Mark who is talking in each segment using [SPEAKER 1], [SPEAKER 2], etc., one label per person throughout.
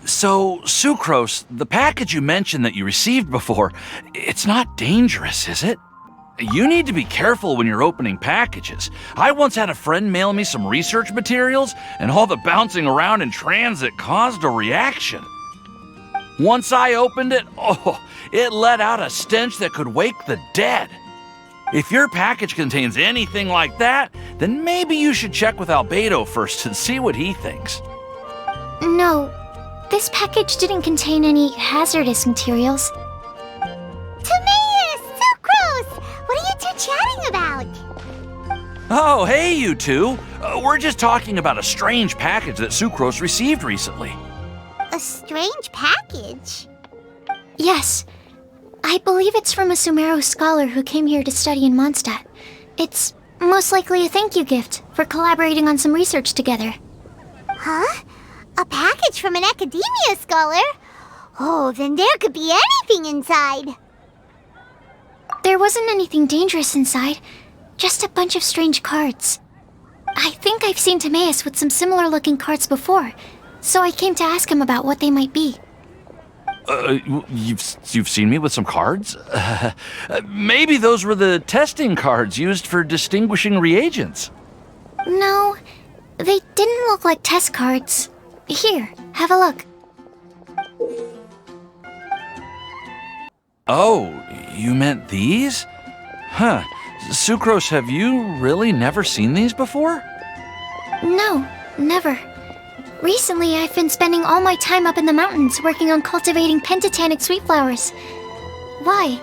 [SPEAKER 1] So, Sucrose, the package you mentioned that you received before, it's not dangerous, is it? You need to be careful when you're opening packages. I once had a friend mail me some research materials, and all the bouncing around in transit caused a reaction. Once I opened it, it let out a stench that could wake the dead. If your package contains anything like that, then maybe you should check with Albedo first and see what he thinks.
[SPEAKER 2] No, this package didn't contain any hazardous materials.
[SPEAKER 3] Timaeus! Sucrose! What are you two chatting about?
[SPEAKER 1] Oh, hey, you two. We're just talking about a strange package that Sucrose received recently.
[SPEAKER 3] A strange package?
[SPEAKER 2] Yes. I believe it's from a Sumeru scholar who came here to study in Mondstadt. It's most likely a thank you gift for collaborating on some research together.
[SPEAKER 3] Huh? A package from an academia scholar? Oh, then there could be anything inside.
[SPEAKER 2] There wasn't anything dangerous inside, just a bunch of strange cards. I think I've seen Timaeus with some similar looking cards before, so I came to ask him about what they might be.
[SPEAKER 1] You've seen me with some cards? Maybe those were the testing cards used for distinguishing reagents.
[SPEAKER 2] No, they didn't look like test cards. Here, have a look.
[SPEAKER 1] Oh, you meant these? Huh. Sucrose, have you really never seen these before?
[SPEAKER 2] No, never. Recently, I've been spending all my time up in the mountains working on cultivating pentatonic sweet flowers. Why?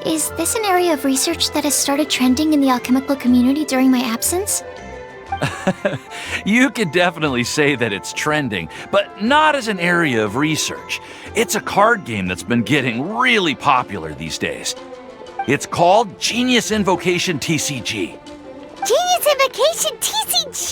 [SPEAKER 2] Is this an area of research that has started trending in the alchemical community during my absence?
[SPEAKER 1] You could definitely say that it's trending, but not as an area of research. It's a card game that's been getting really popular these days. It's called Genius Invocation TCG.
[SPEAKER 3] Genius Invocation TCG!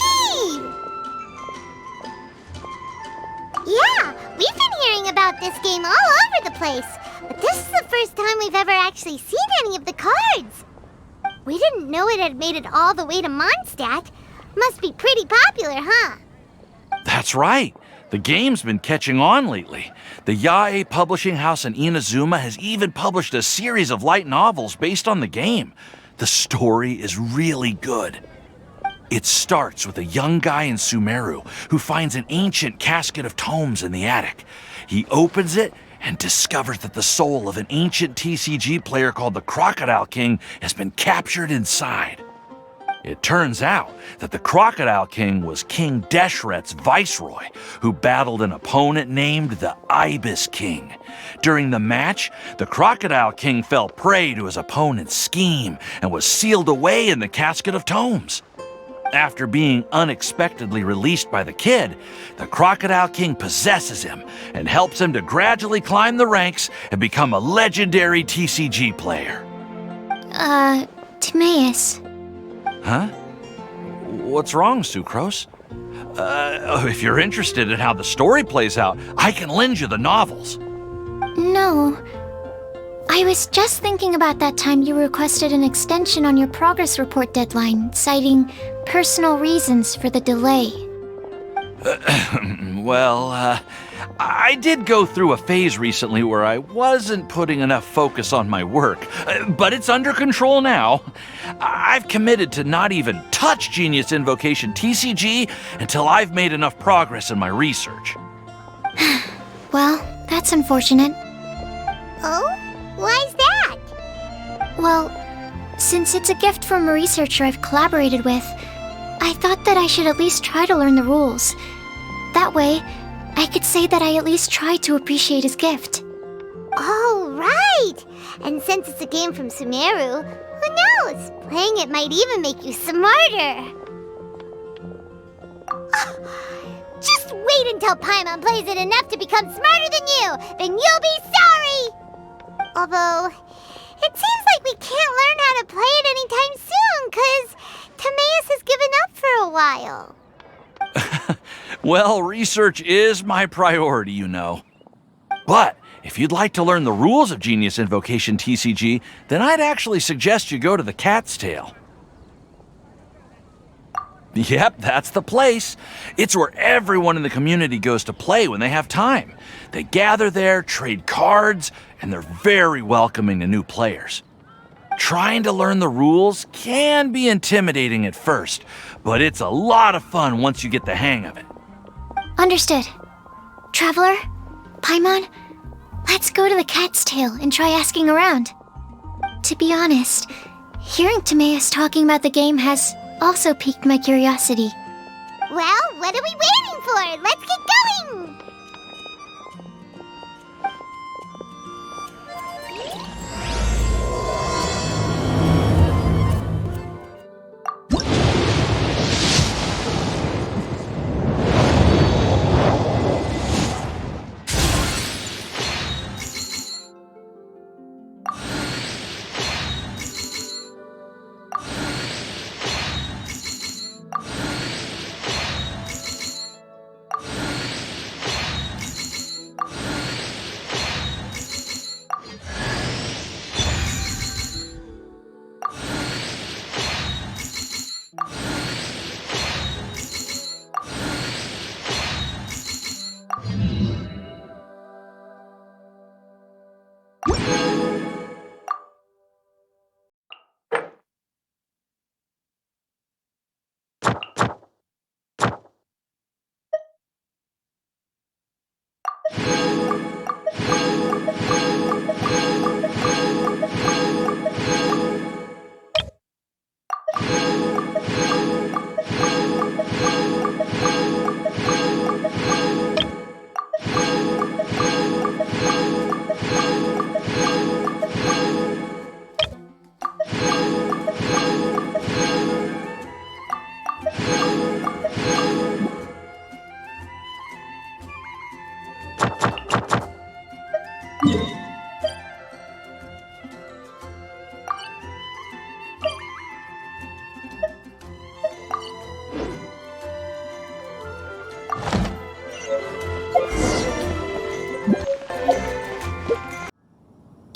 [SPEAKER 3] Yeah, we've been hearing about this game all over the place, but this is the first time we've ever actually seen any of the cards. We didn't know it had made it all the way to Mondstadt. Must be pretty popular, huh?
[SPEAKER 1] That's right. The game's been catching on lately. The Yae publishing house in Inazuma has even published a series of light novels based on the game. The story is really good. It starts with a young guy in Sumeru who finds an ancient casket of tomes in the attic. He opens it and discovers that the soul of an ancient TCG player called the Crocodile King has been captured inside. It turns out that the Crocodile King was King Deshret's viceroy, who battled an opponent named the Ibis King. During the match, the Crocodile King fell prey to his opponent's scheme and was sealed away in the casket of tomes. After being unexpectedly released by the kid, the Crocodile King possesses him and helps him to gradually climb the ranks and become a legendary TCG player.
[SPEAKER 2] Timaeus.
[SPEAKER 1] Huh? What's wrong, Sucrose? If you're interested in how the story plays out, I can lend you the novels.
[SPEAKER 2] No. I was just thinking about that time you requested an extension on your progress report deadline, citing personal reasons for the delay.
[SPEAKER 1] Well, I did go through a phase recently where I wasn't putting enough focus on my work, but it's under control now. I've committed to not even touch Genius Invocation TCG until I've made enough progress in my research.
[SPEAKER 2] Well, that's unfortunate.
[SPEAKER 3] Oh? Why's that?
[SPEAKER 2] Well, since it's a gift from a researcher I've collaborated with, I thought that I should at least try to learn the rules. That way, I could say that I at least tried to appreciate his gift.
[SPEAKER 3] Oh, right! And since it's a game from Sumeru, who knows? Playing it might even make you smarter. Just wait until Paimon plays it enough to become smarter than you! Then you'll be sorry! Although, it seems like we can't learn how to play it anytime soon, 'cause Timaeus has given up for a while.
[SPEAKER 1] Well, research is my priority, you know. But if you'd like to learn the rules of Genius Invocation TCG, then I'd actually suggest you go to the Cat's Tail. Yep, that's the place. It's where everyone in the community goes to play when they have time. They gather there, trade cards, and they're very welcoming to new players. Trying to learn the rules can be intimidating at first, but it's a lot of fun once you get the hang of it.
[SPEAKER 2] Understood. Traveler? Paimon? Let's go to the Cat's Tail and try asking around. To be honest, hearing Timaeus talking about the game has also piqued my curiosity.
[SPEAKER 3] Well, what are we waiting for? Let's get going!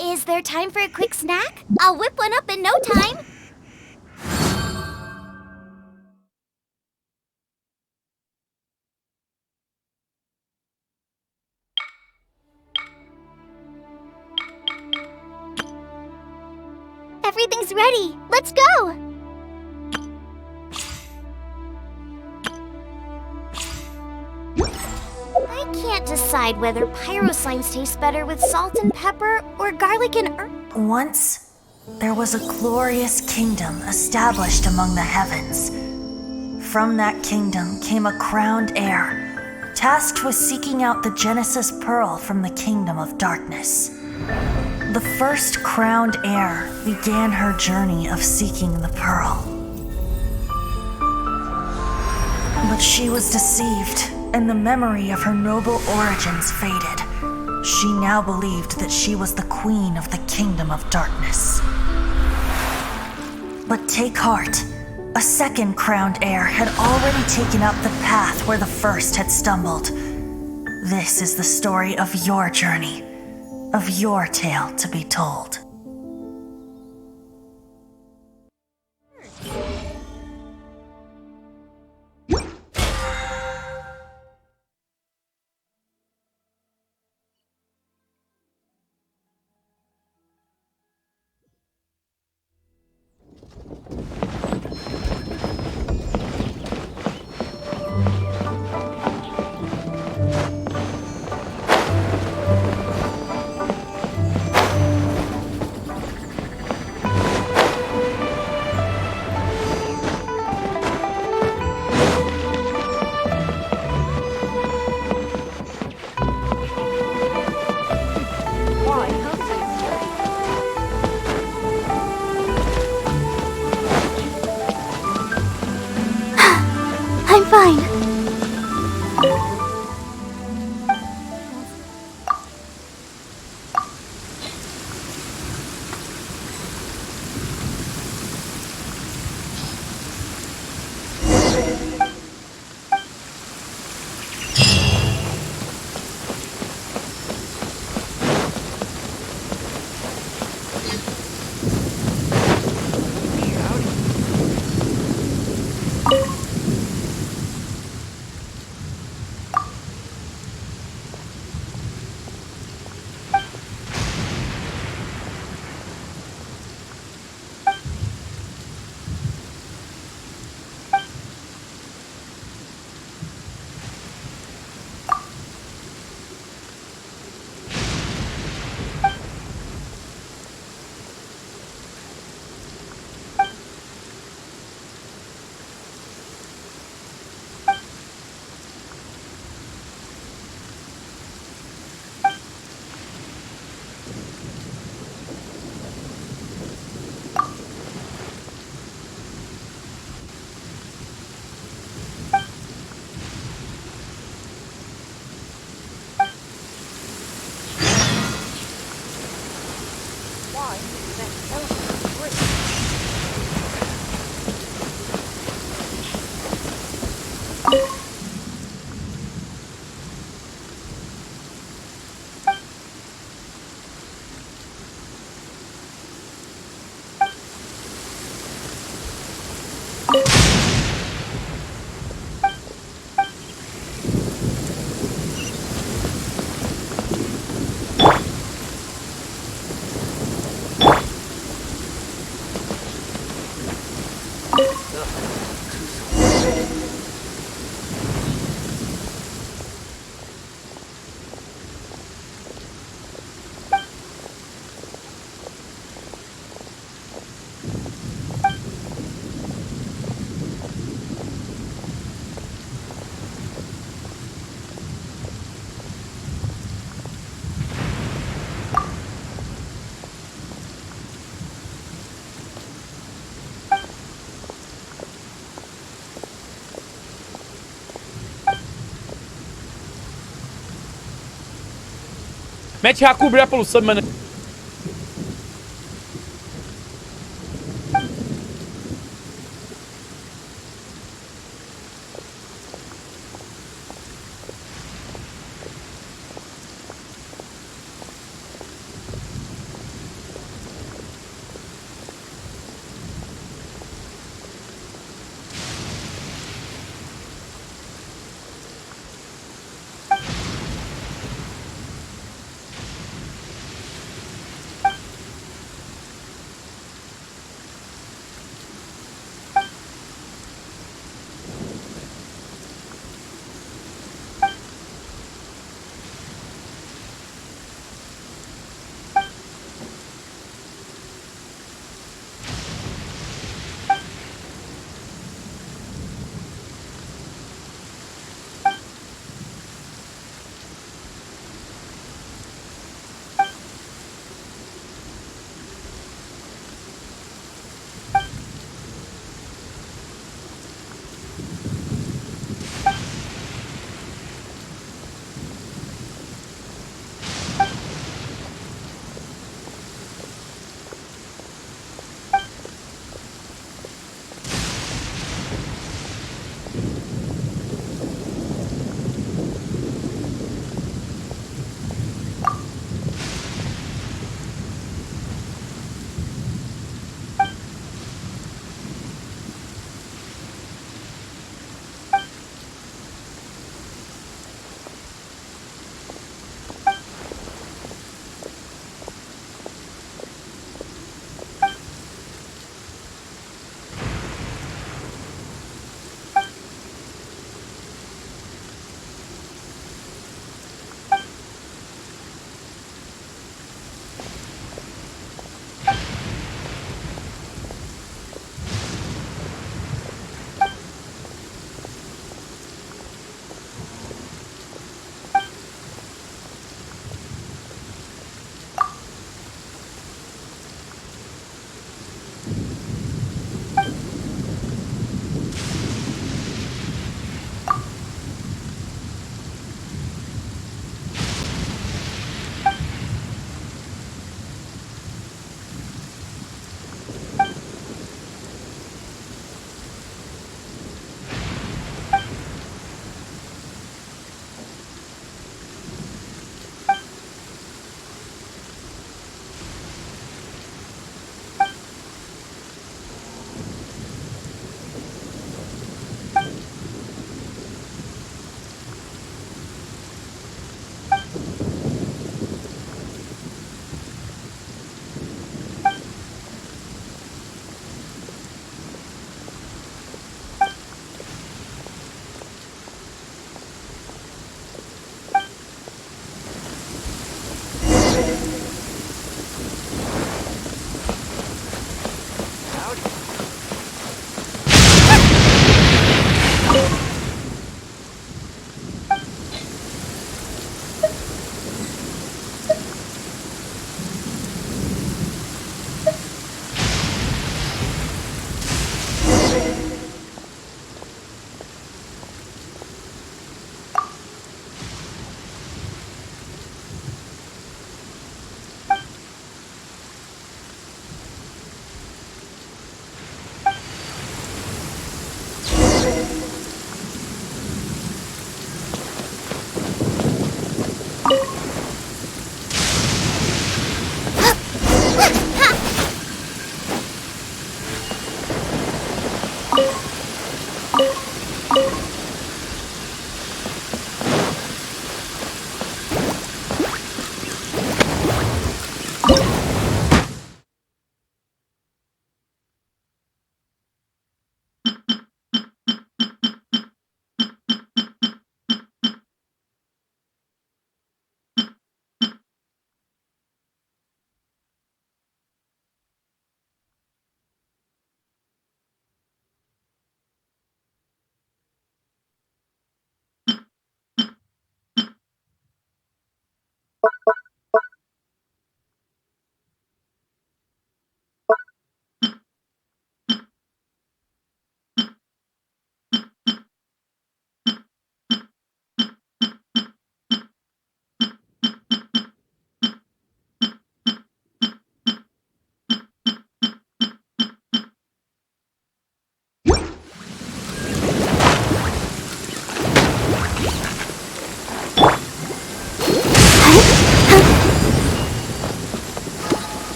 [SPEAKER 3] Is there time for a quick snack? I'll whip one up in no time. Everything's ready. Let's go! I can't decide whether pyro slimes taste better with salt and pepper or garlic and herb.
[SPEAKER 4] Once, there was a glorious kingdom established among the heavens. From that kingdom came a crowned heir, tasked with seeking out the Genesis Pearl from the kingdom of darkness. The first crowned heir began her journey of seeking the pearl. But she was deceived, and the memory of her noble origins faded. She now believed that she was the queen of the kingdom of darkness. But take heart. A second crowned heir had already taken up the path where the first had stumbled. This is the story of your journey, of your tale to be told.
[SPEAKER 2] I'm fine.
[SPEAKER 5] Mete a cobrir a poluição, mano.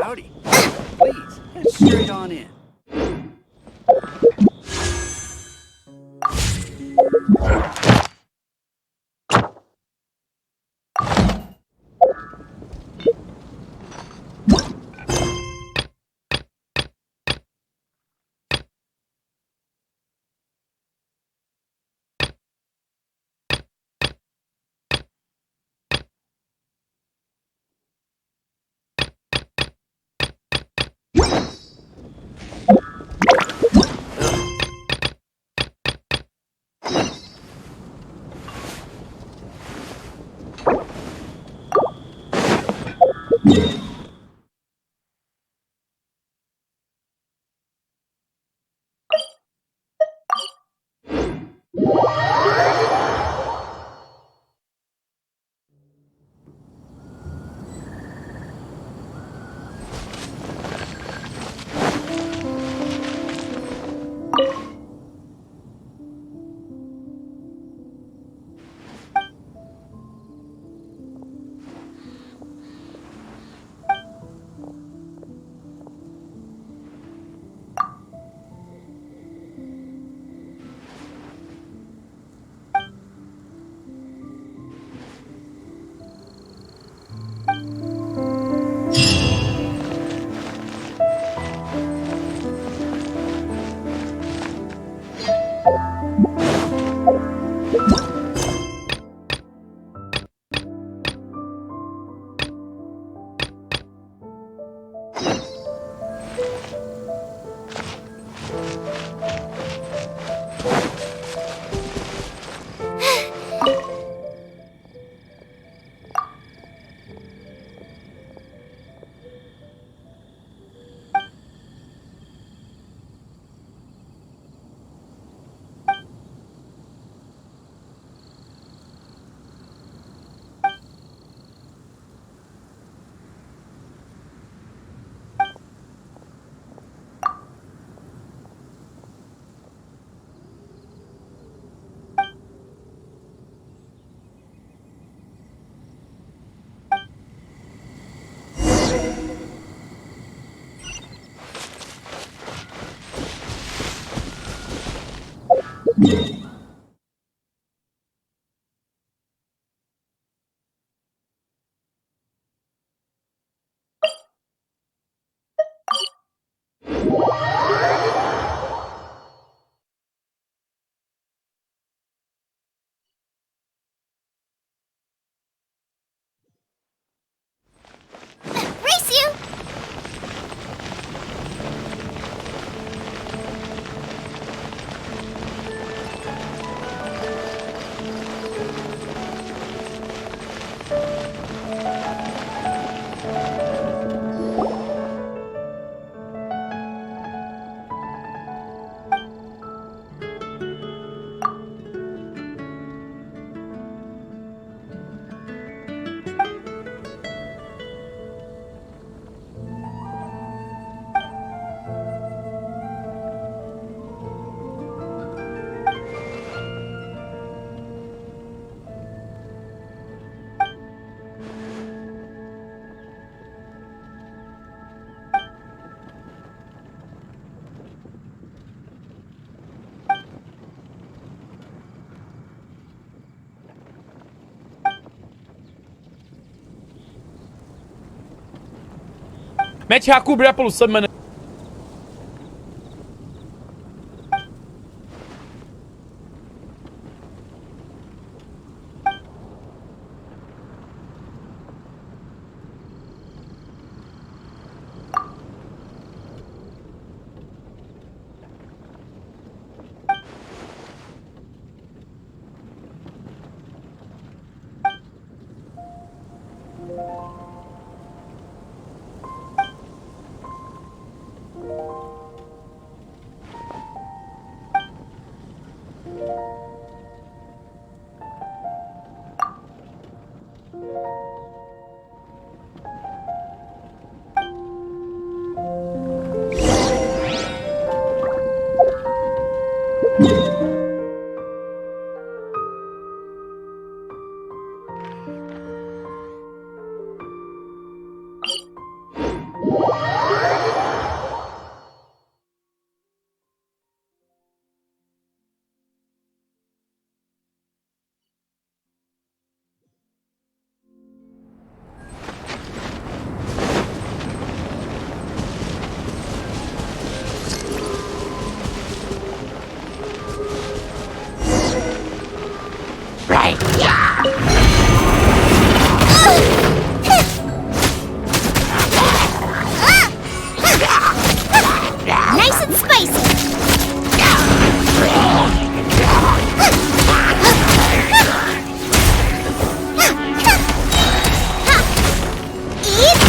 [SPEAKER 5] Howdy. Please, head straight on in.
[SPEAKER 3] Race you!
[SPEAKER 6] Mete Haku, obrigado pelo sub, mano.
[SPEAKER 3] Nice and spicy! Eat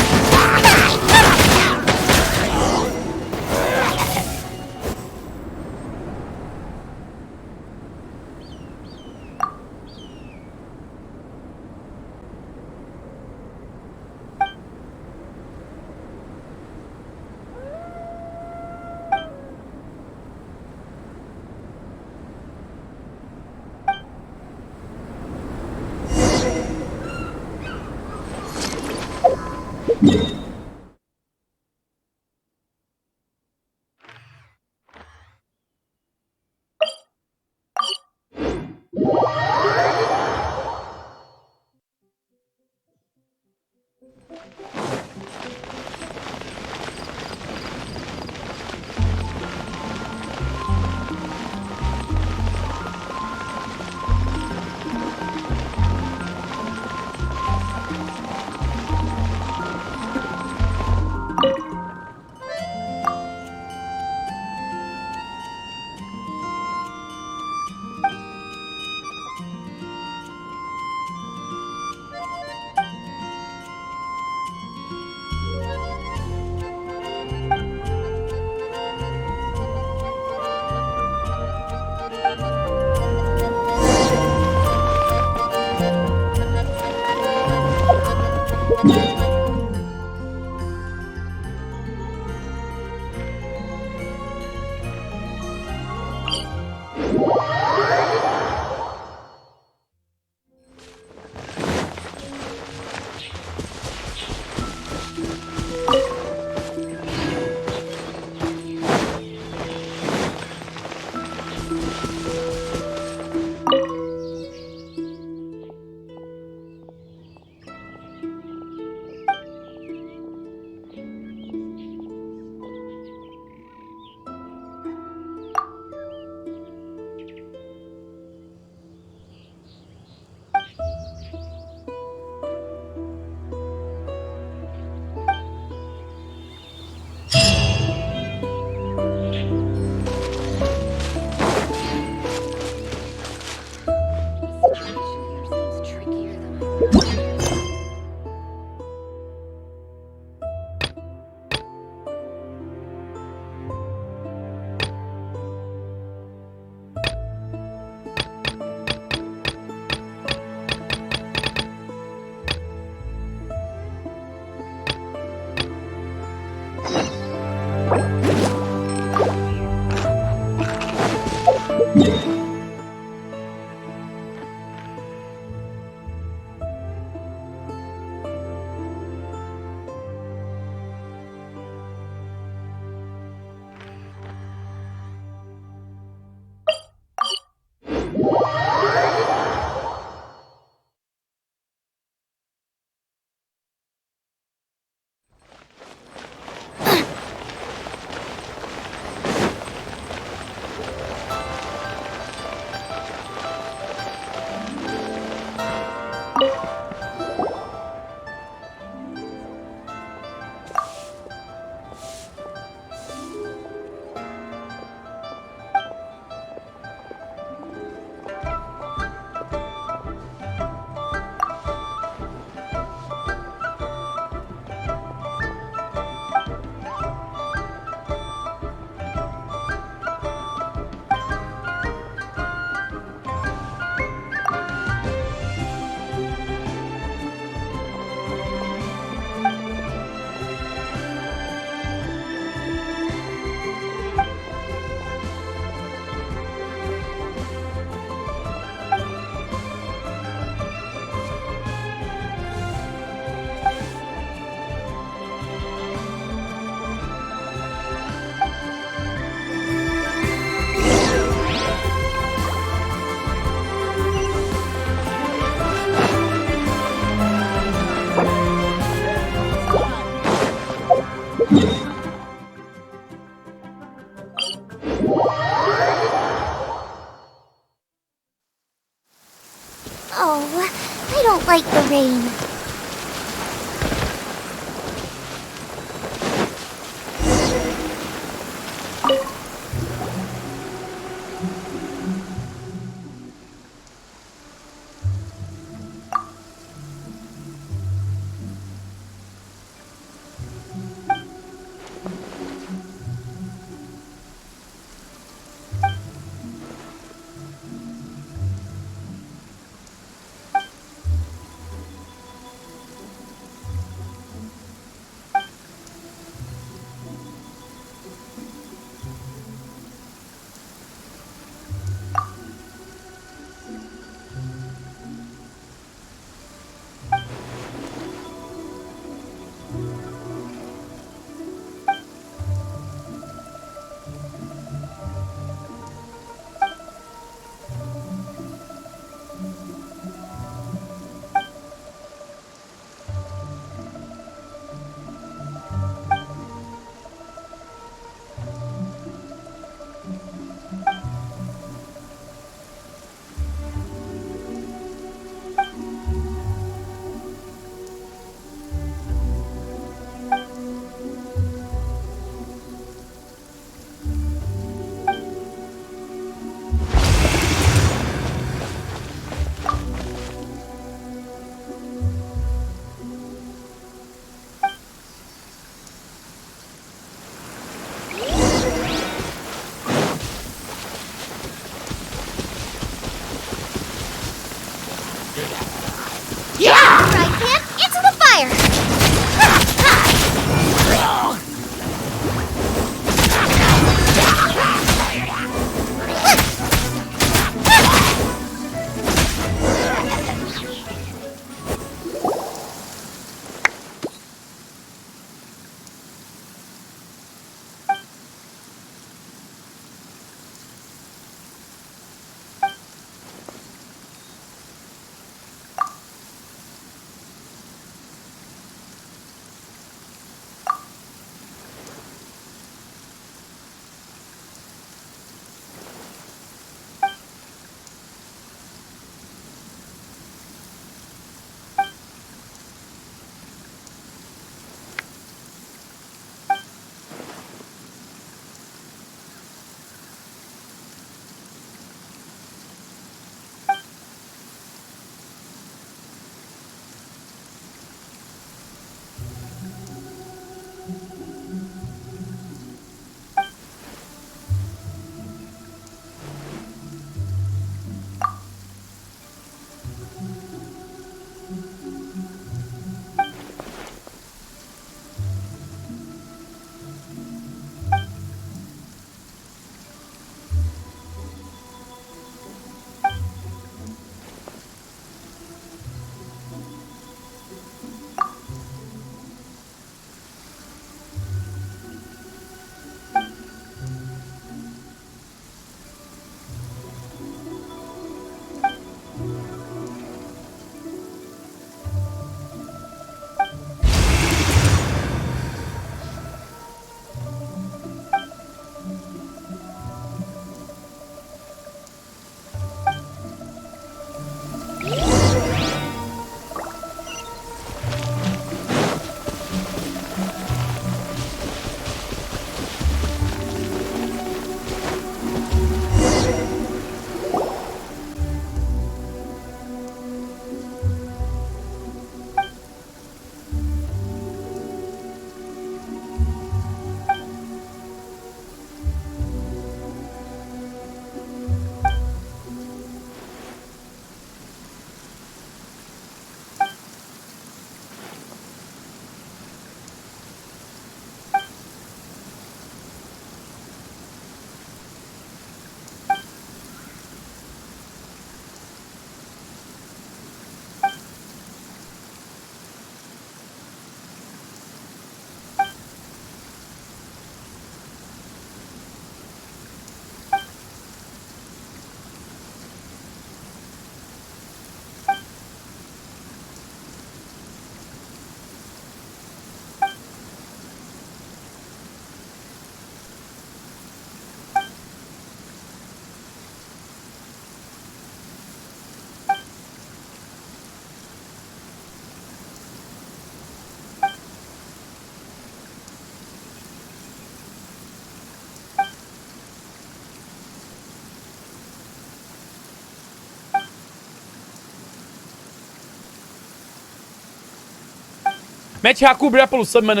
[SPEAKER 6] Mete Haku, obrigado pelo sub, mano.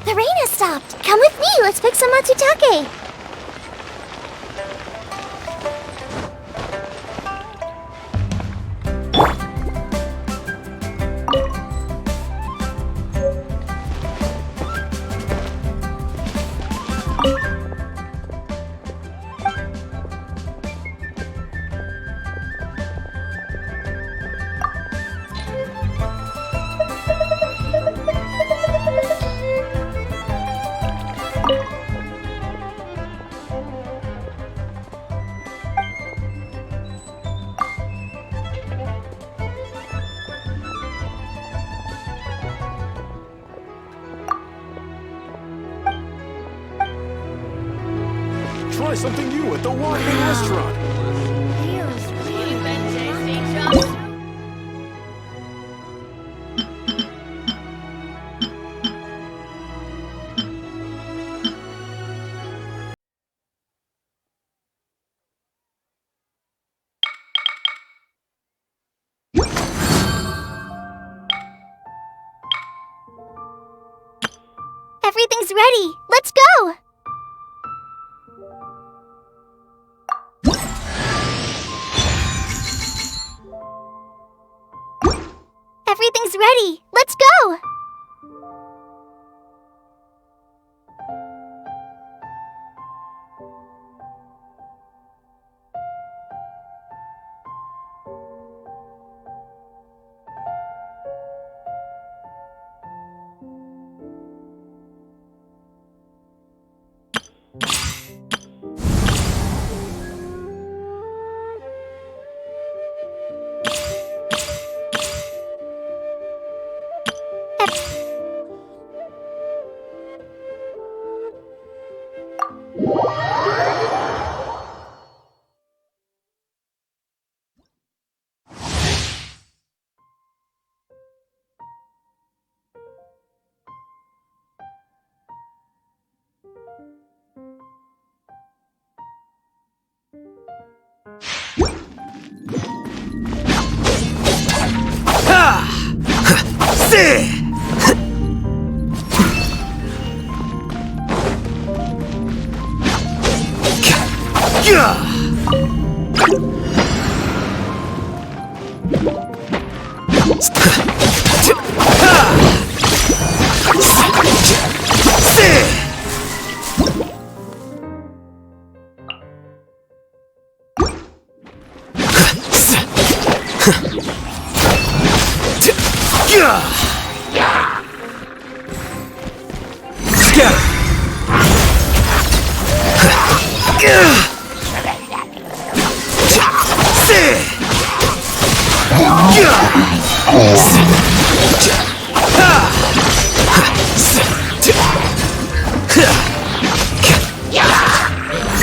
[SPEAKER 2] The rain has stopped. Come with me. Let's pick some matsutake.
[SPEAKER 7] Try something new at the Wine Restaurant.
[SPEAKER 2] Everything's ready. Let's go. Everything's ready. Let's go.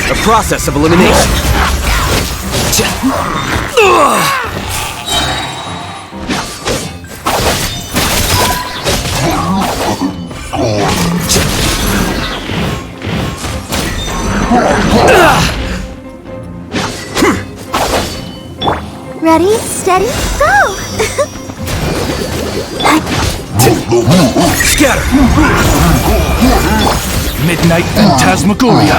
[SPEAKER 5] The process of elimination.
[SPEAKER 2] Ready, steady, go!
[SPEAKER 5] Scatter!
[SPEAKER 1] Midnight Phantasmagoria.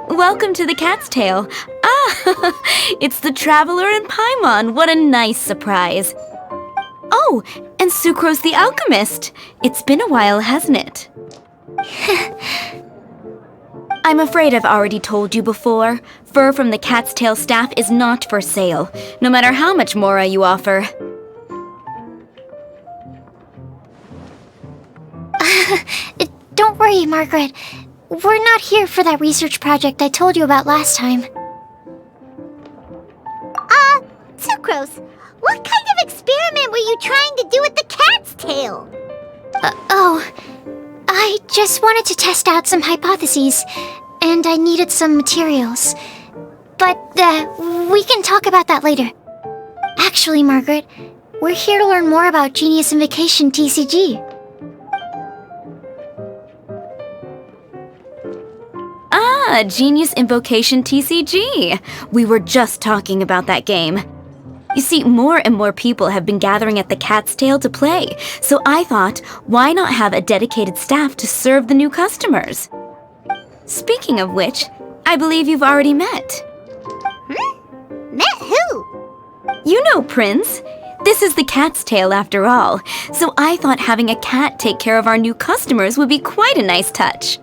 [SPEAKER 8] Welcome to the Cat's Tail. Ah, it's the Traveler and Paimon. What a nice surprise. Oh, and Sucrose the Alchemist. It's been a while, hasn't it? I'm afraid I've already told you before. Fur from the Cat's Tail staff is not for sale, no matter how much Mora you offer.
[SPEAKER 2] Don't worry, Margaret. We're not here for that research project I told you about last time.
[SPEAKER 3] Sucrose, what kind of experiment were you trying to do with the cat's tail?
[SPEAKER 2] I just wanted to test out some hypotheses, and I needed some materials. But, we can talk about that later. Actually, Margaret, we're here to learn more about Genius Invocation TCG.
[SPEAKER 8] Ah, Genius Invocation TCG. We were just talking about that game. You see, more and more people have been gathering at the Cat's Tail to play, so I thought, why not have a dedicated staff to serve the new customers? Speaking of which, I believe you've already met.
[SPEAKER 3] Met who?
[SPEAKER 8] You know, Prince. This is the Cat's Tail after all, so I thought having a cat take care of our new customers would be quite a nice touch.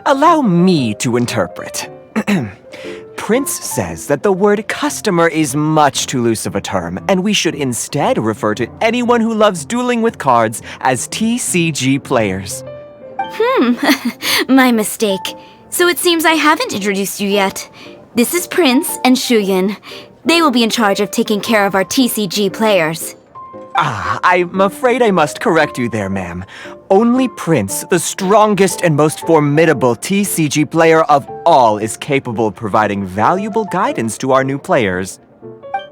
[SPEAKER 9] Allow me to interpret. Prince says that the word customer is much too loose of a term, and we should instead refer to anyone who loves dueling with cards as TCG players.
[SPEAKER 8] My mistake. So it seems I haven't introduced you yet. This is Prince and Shuyan. They will be in charge of taking care of our TCG players.
[SPEAKER 9] I'm afraid I must correct you there, ma'am. Only Prince, the strongest and most formidable TCG player of all, is capable of providing valuable guidance to our new players.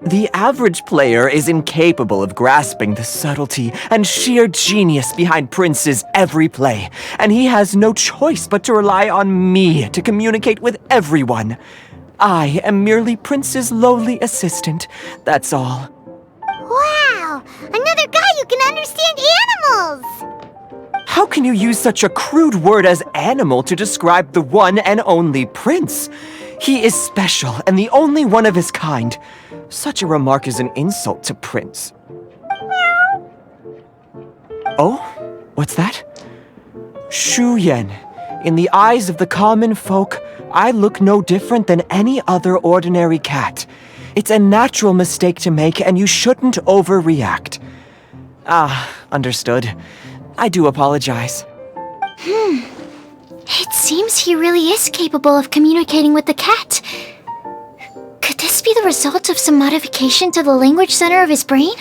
[SPEAKER 9] The average player is incapable of grasping the subtlety and sheer genius behind Prince's every play, and he has no choice but to rely on me to communicate with everyone. I am merely Prince's lowly assistant, that's all.
[SPEAKER 3] Wow! Another guy who can understand animals!
[SPEAKER 9] How can you use such a crude word as animal to describe the one and only Prince? He is special and the only one of his kind. Such a remark is an insult to Prince. Oh? What's that? Shuyan. In the eyes of the common folk, I look no different than any other ordinary cat. It's a natural mistake to make, and you shouldn't overreact. Understood. I do apologize.
[SPEAKER 2] It seems he really is capable of communicating with the cat. Could this be the result of some modification to the language center of his brain?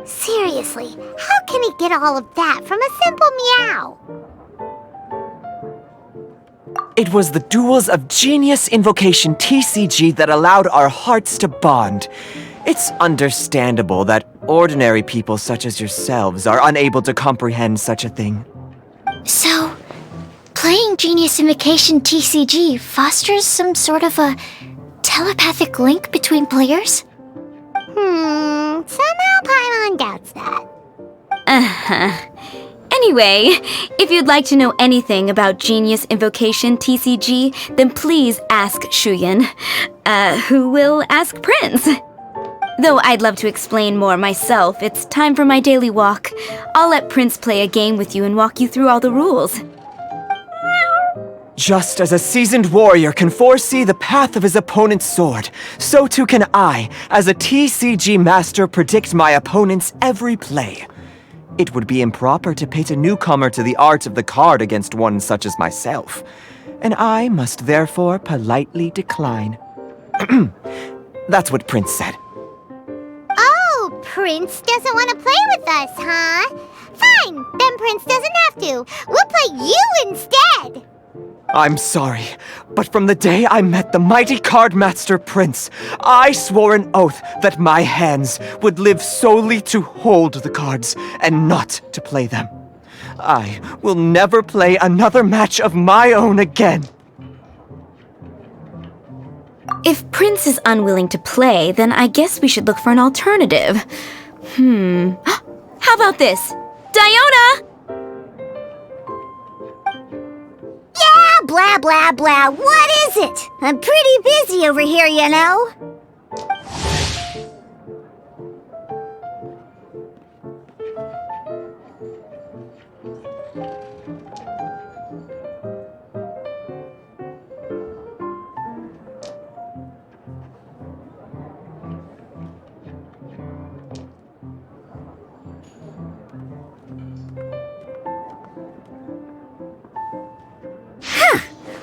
[SPEAKER 3] Seriously, how can he get all of that from a simple meow?
[SPEAKER 9] It was the duels of Genius Invocation TCG that allowed our hearts to bond. It's understandable that ordinary people such as yourselves are unable to comprehend such a thing.
[SPEAKER 2] So, playing Genius Invocation TCG fosters some sort of a telepathic link between players?
[SPEAKER 3] Somehow Paimon doubts that.
[SPEAKER 8] Anyway, if you'd like to know anything about Genius Invocation TCG, then please ask Shuyan, who will ask Prince. Though I'd love to explain more myself, it's time for my daily walk. I'll let Prince play a game with you and walk you through all the rules.
[SPEAKER 9] Just as a seasoned warrior can foresee the path of his opponent's sword, so too can I, as a TCG master, predict my opponent's every play. It would be improper to pit a newcomer to the art of the card against one such as myself, and I must therefore politely decline. That's what Prince said.
[SPEAKER 3] Oh, Prince doesn't want to play with us, huh? Fine, then Prince doesn't have to. We'll play you instead.
[SPEAKER 9] I'm sorry, but from the day I met the mighty card master Prince, I swore an oath that my hands would live solely to hold the cards and not to play them. I will never play another match of my own again.
[SPEAKER 8] If Prince is unwilling to play, then I guess we should look for an alternative. How about this? Diona!
[SPEAKER 3] Yeah, blah, blah, blah. What is it? I'm pretty busy over here, you know.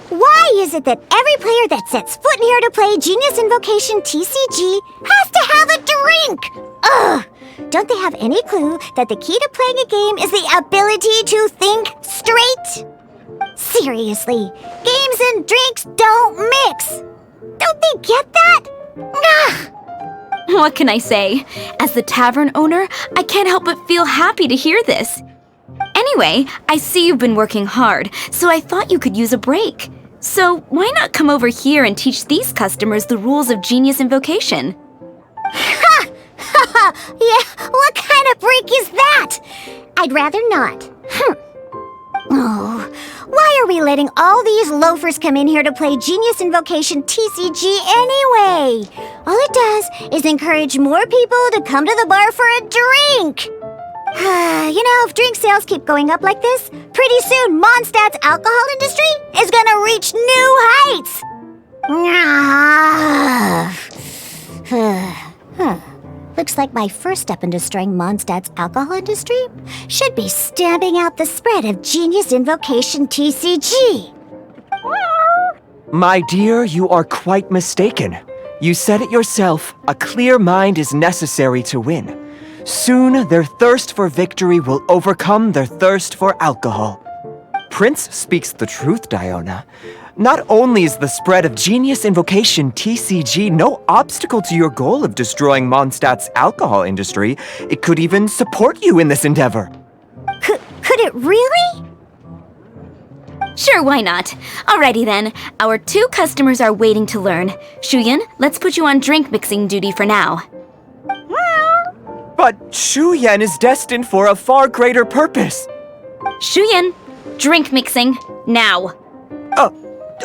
[SPEAKER 3] Why is it that every player that sets foot in here to play Genius Invocation TCG has to have a drink? Ugh! Don't they have any clue that the key to playing a game is the ability to think straight? Seriously, games and drinks don't mix. Don't they get that? Ugh!
[SPEAKER 8] What can I say? As the tavern owner, I can't help but feel happy to hear this. Anyway, I see you've been working hard, so I thought you could use a break. So why not come over here and teach these customers the rules of Genius Invocation?
[SPEAKER 3] Ha! Ha ha! Yeah, what kind of break is that? I'd rather not. Oh, why are we letting all these loafers come in here to play Genius Invocation TCG anyway? All it does is encourage more people to come to the bar for a drink. You know, if drink sales keep going up like this, pretty soon Mondstadt's alcohol industry is gonna reach new heights. Looks like my first step in destroying Mondstadt's alcohol industry should be stamping out the spread of Genius Invocation TCG.
[SPEAKER 9] My dear, you are quite mistaken. You said it yourself, a clear mind is necessary to win. Soon, their thirst for victory will overcome their thirst for alcohol. Prince speaks the truth, Diona. Not only is the spread of Genius Invocation TCG no obstacle to your goal of destroying Mondstadt's alcohol industry, it could even support you in this endeavor.
[SPEAKER 3] Could it really?
[SPEAKER 8] Sure, why not? Alrighty then, our 2 customers are waiting to learn. Shuyan, let's put you on drink mixing duty for now.
[SPEAKER 9] But Shu Yan is destined for a far greater purpose.
[SPEAKER 8] Shuyan, drink mixing, now.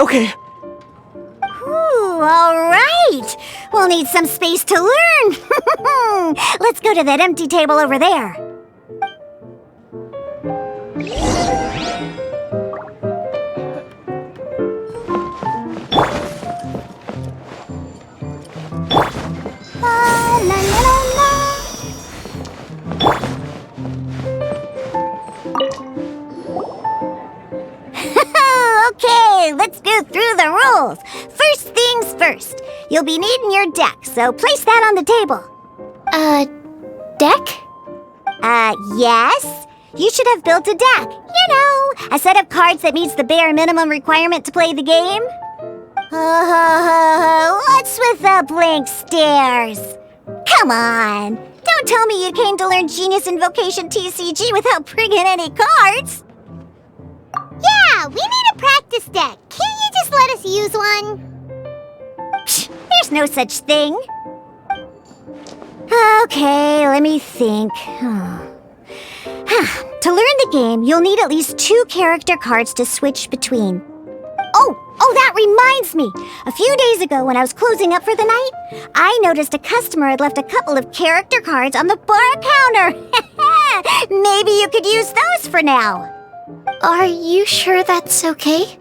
[SPEAKER 9] Okay.
[SPEAKER 3] Ooh, all right. We'll need some space to learn. Let's go to that empty table over there. La, la, la, la. Okay, let's go through the rules. First things first, you'll be needing your deck, so place that on the table.
[SPEAKER 2] Deck?
[SPEAKER 3] Yes. You should have built a deck. You know, a set of cards that meets the bare minimum requirement to play the game. What's with the blank stares? Come on. Don't tell me you came to learn Genius Invocation TCG without bringing any cards. Yeah, we need a practice deck. Can't you just let us use one? Psh, there's no such thing. Okay, let me think. To learn the game, you'll need at least 2 character cards to switch between. Oh, that reminds me. A few days ago when I was closing up for the night, I noticed a customer had left a couple of character cards on the bar counter. Maybe you could use those for now.
[SPEAKER 2] Are you sure that's okay?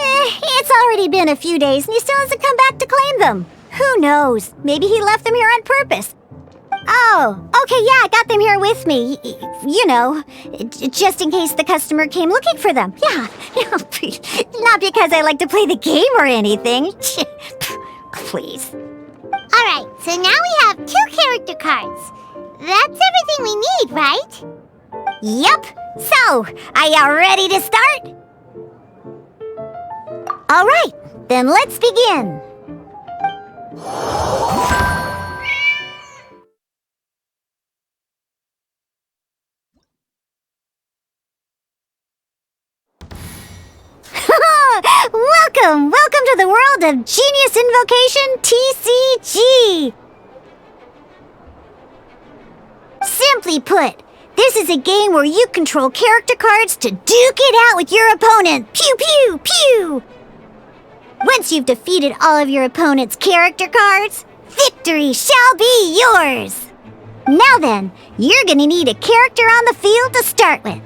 [SPEAKER 3] It's already been a few days and he still hasn't come back to claim them. Who knows? Maybe he left them here on purpose. Oh, okay, yeah, I got them here with me. You know, just in case the customer came looking for them. Yeah, not because I like to play the game or anything. Please.
[SPEAKER 10] All right, so now we have 2 character cards. That's everything we need, right?
[SPEAKER 3] Yep. So, are you ready to start? All right, then let's begin. Welcome to the world of Genius Invocation TCG! Simply put, this is a game where you control character cards to duke it out with your opponent. Pew pew pew! Once you've defeated all of your opponent's character cards, victory shall be yours! Now then, you're gonna need a character on the field to start with.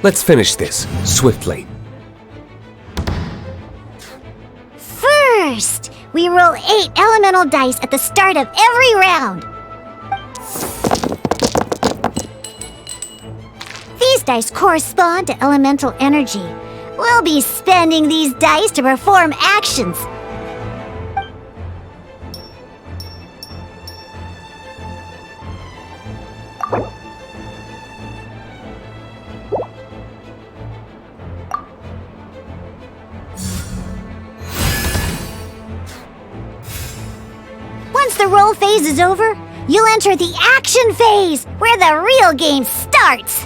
[SPEAKER 11] Let's finish this swiftly.
[SPEAKER 3] First, we roll 8 elemental dice at the start of every round. These dice correspond to elemental energy. We'll be spending these dice to perform actions. Once the roll phase is over, you'll enter the action phase, where the real game starts.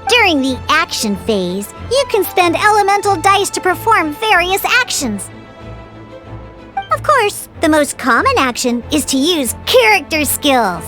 [SPEAKER 3] During the action phase, you can spend elemental dice to perform various actions. Of course, the most common action is to use character skills.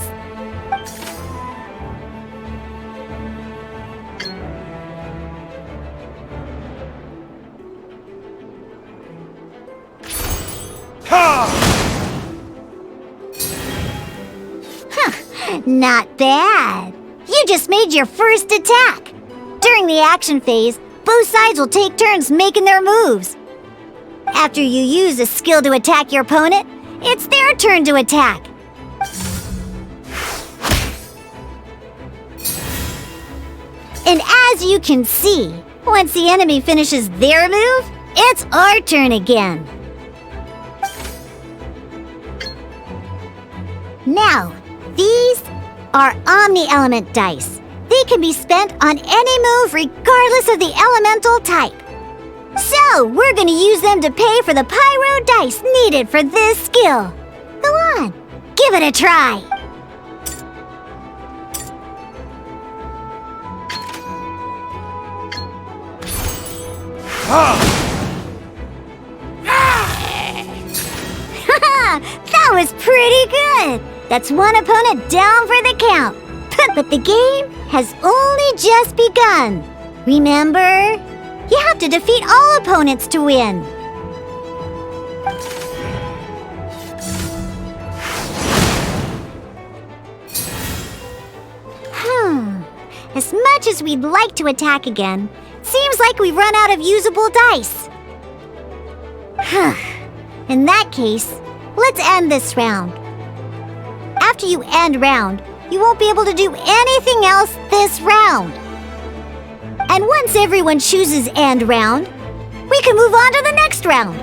[SPEAKER 3] Not bad. You just made your first attack. During the action phase, both sides will take turns making their moves. After you use a skill to attack your opponent, it's their turn to attack. And as you can see, once the enemy finishes their move, it's our turn again. Now, these are Omni-Element dice. They can be spent on any move regardless of the elemental type. So, we're gonna use them to pay for the pyro dice needed for this skill. Go on, give it a try. That was pretty good. That's one opponent down for the count. But the game has only just begun. Remember, you have to defeat all opponents to win. As much as we'd like to attack again, seems like we've run out of usable dice. In that case, let's end this round. After you end round, you won't be able to do anything else this round. And once everyone chooses end round, we can move on to the next round.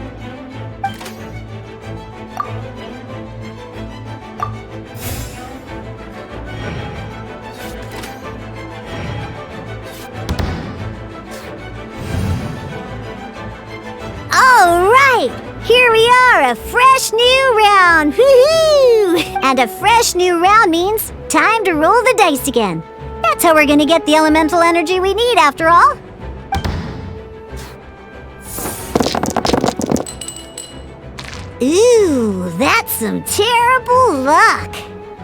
[SPEAKER 3] All right, here we are, a fresh new round. Woohoo! And a fresh new round means time to roll the dice again. That's how we're gonna get the elemental energy we need, after all. Ooh, that's some terrible luck.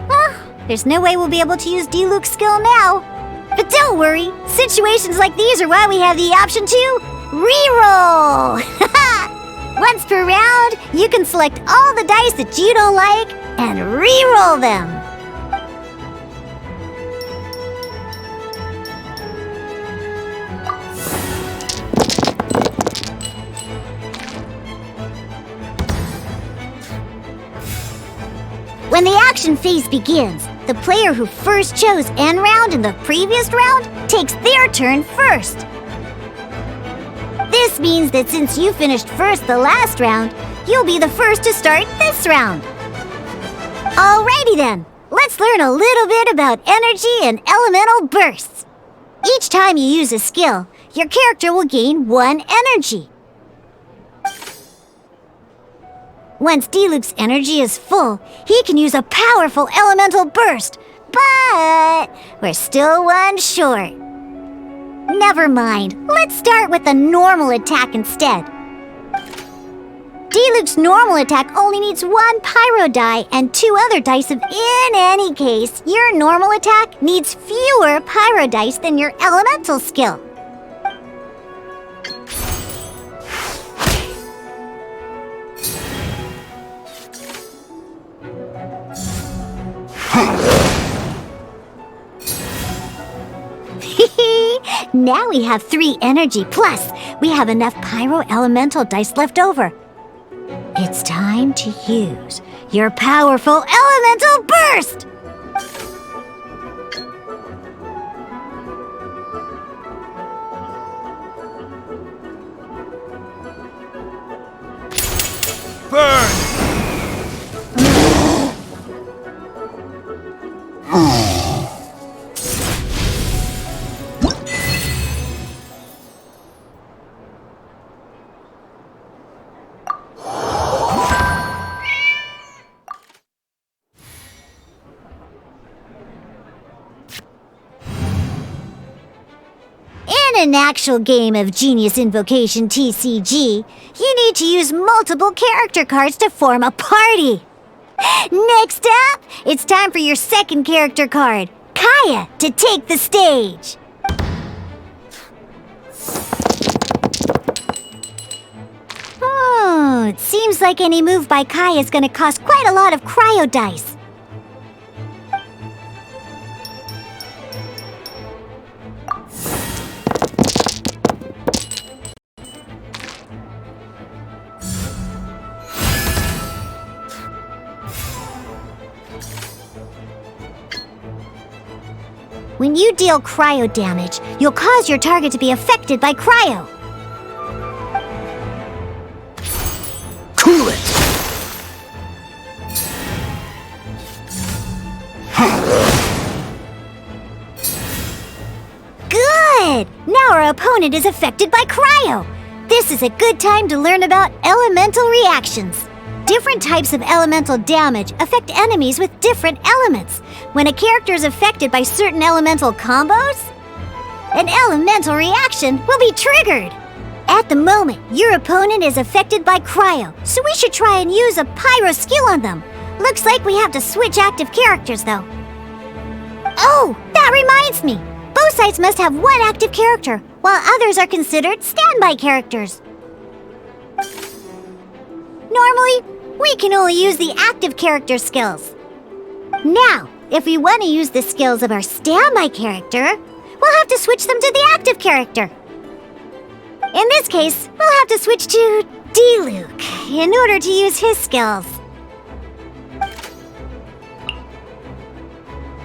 [SPEAKER 3] Well, there's no way we'll be able to use Diluc's skill now. But don't worry, situations like these are why we have the option to reroll. Once per round, you can select all the dice that you don't like and reroll them. When the action phase begins, the player who first chose end round in the previous round takes their turn first. This means that since you finished first the last round, you'll be the first to start this round. Alrighty then, let's learn a little bit about energy and elemental bursts. Each time you use a skill, your character will gain 1 energy. Once Diluc's energy is full, he can use a powerful elemental burst, but we're still 1 short. Never mind. Let's start with a normal attack instead. Diluc's normal attack only needs 1 pyro die and 2 other dice in any case, your normal attack needs fewer pyro dice than your elemental skill. Now we have 3 energy, plus we have enough pyro elemental dice left over. It's time to use your powerful elemental burst!
[SPEAKER 1] Burn!
[SPEAKER 3] In an actual game of Genius Invocation TCG, you need to use multiple character cards to form a party. Next up, it's time for your second character card, Kaya, to take the stage. Oh, it seems like any move by Kaya is going to cost quite a lot of cryo dice. When you deal cryo damage, you'll cause your target to be affected by cryo.
[SPEAKER 11] Cool it!
[SPEAKER 3] Good! Now our opponent is affected by cryo. This is a good time to learn about elemental reactions. Different types of elemental damage affect enemies with different elements. When a character is affected by certain elemental combos, an elemental reaction will be triggered. At the moment, your opponent is affected by cryo, so we should try and use a pyro skill on them. Looks like we have to switch active characters, though. Oh, that reminds me! Both sides must have 1 active character, while others are considered standby characters. Normally, we can only use the active character skills. Now, if we want to use the skills of our standby character, we'll have to switch them to the active character. In this case, we'll have to switch to Diluc in order to use his skills.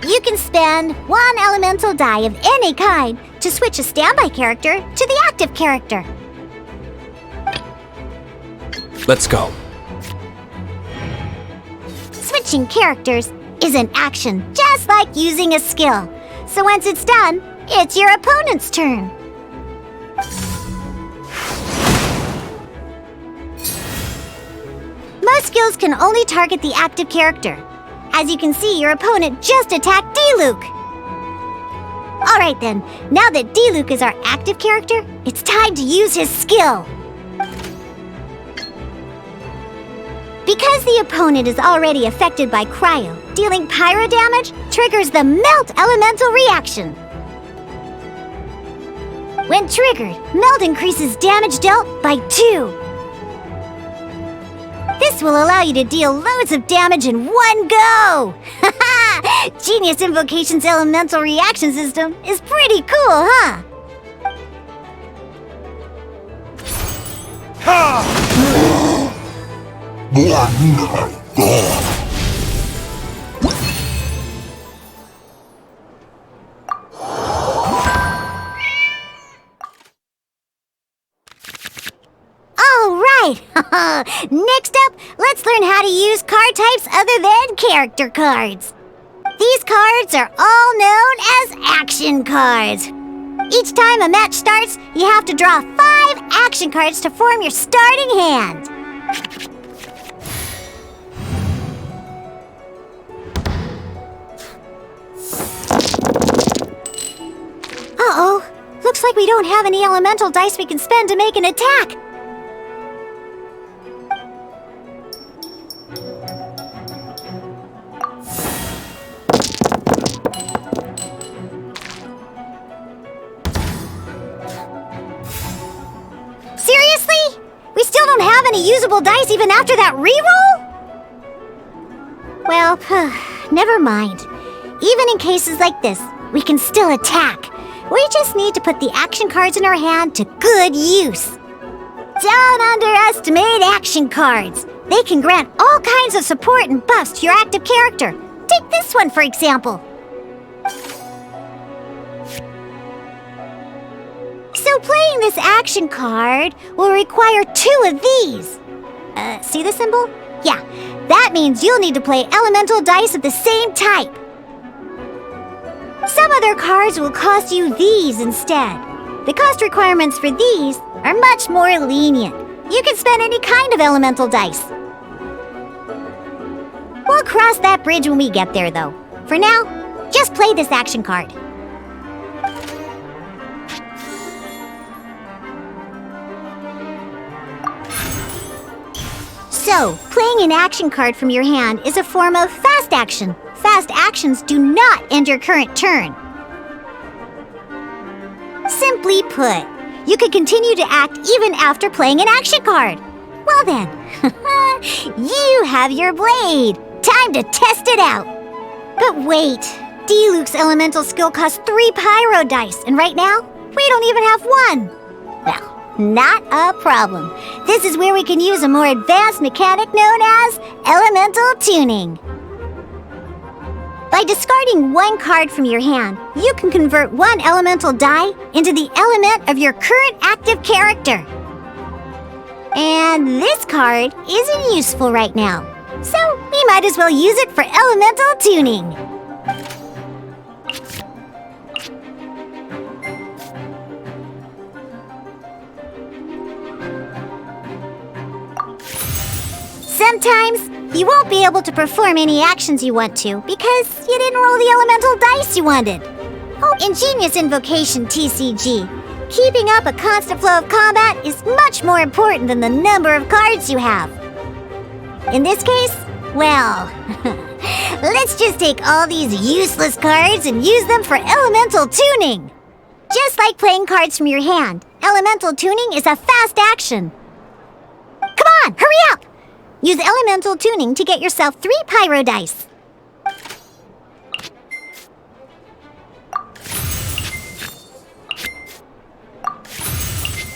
[SPEAKER 3] You can spend 1 elemental die of any kind to switch a standby character to the active character.
[SPEAKER 11] Let's go.
[SPEAKER 3] Switching characters is an action just like using a skill. So once it's done, it's your opponent's turn. Most skills can only target the active character. As you can see, your opponent just attacked Diluc. Alright then, now that Diluc is our active character, it's time to use his skill. Because the opponent is already affected by cryo, dealing pyro damage triggers the Melt Elemental reaction. When triggered, Melt increases damage dealt by 2. This will allow you to deal loads of damage in one go! Haha! Genius Invocation's elemental reaction system is pretty cool, huh? Alright! Next up, let's learn how to use card types other than character cards. These cards are all known as action cards. Each time a match starts, you have to draw 5 action cards to form your starting hand. Uh-oh. Looks like we don't have any elemental dice we can spend to make an attack. Seriously? We still don't have any usable dice even after that reroll? Well, never mind. Even in cases like this, we can still attack. We just need to put the action cards in our hand to good use. Don't underestimate action cards. They can grant all kinds of support and buffs to your active character. Take this one, for example. So playing this action card will require 2 of these. See the symbol? Yeah, that means you'll need to play elemental dice of the same type. Some other cards will cost you these instead. The cost requirements for these are much more lenient. You can spend any kind of elemental dice. We'll cross that bridge when we get there, though. For now, just play this action card. So, playing an action card from your hand is a form of fast action. Fast actions do not end your current turn. Simply put, you can continue to act even after playing an action card. Well then, you have your blade. Time to test it out. But wait, Diluc's elemental skill costs 3 pyro dice, and right now, we don't even have 1. Well, not a problem. This is where we can use a more advanced mechanic known as elemental tuning. By discarding 1 card from your hand, you can convert 1 elemental die into the element of your current active character. And this card isn't useful right now, so we might as well use it for elemental tuning. Sometimes, you won't be able to perform any actions you want to because you didn't roll the elemental dice you wanted. Oh, ingenious invocation, TCG. Keeping up a constant flow of combat is much more important than the number of cards you have. In this case, well, let's just take all these useless cards and use them for elemental tuning. Just like playing cards from your hand, elemental tuning is a fast action. Come on, hurry up! Use elemental tuning to get yourself 3 pyro dice.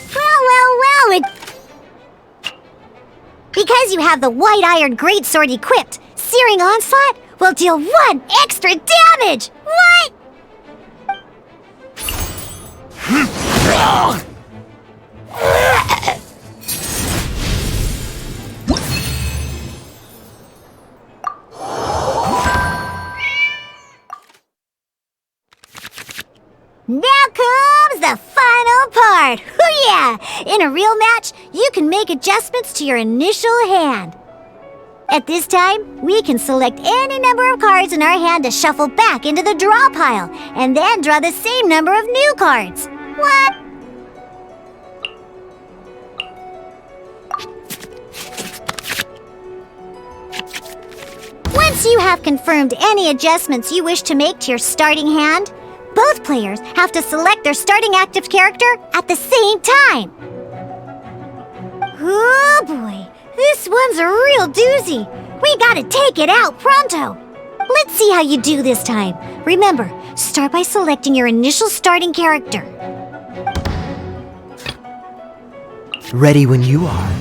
[SPEAKER 3] Well, because you have the White Iron Greatsword equipped, Searing Onslaught will deal 1 extra damage! What? Now comes the final part! Hoo yeah! In a real match, you can make adjustments to your initial hand. At this time, we can select any number of cards in our hand to shuffle back into the draw pile, and then draw the same number of new cards. What? Once you have confirmed any adjustments you wish to make to your starting hand, both players have to select their starting active character at the same time. Oh boy, this one's a real doozy. We gotta take it out pronto. Let's see how you do this time. Remember, start by selecting your initial starting character.
[SPEAKER 9] Ready when you are.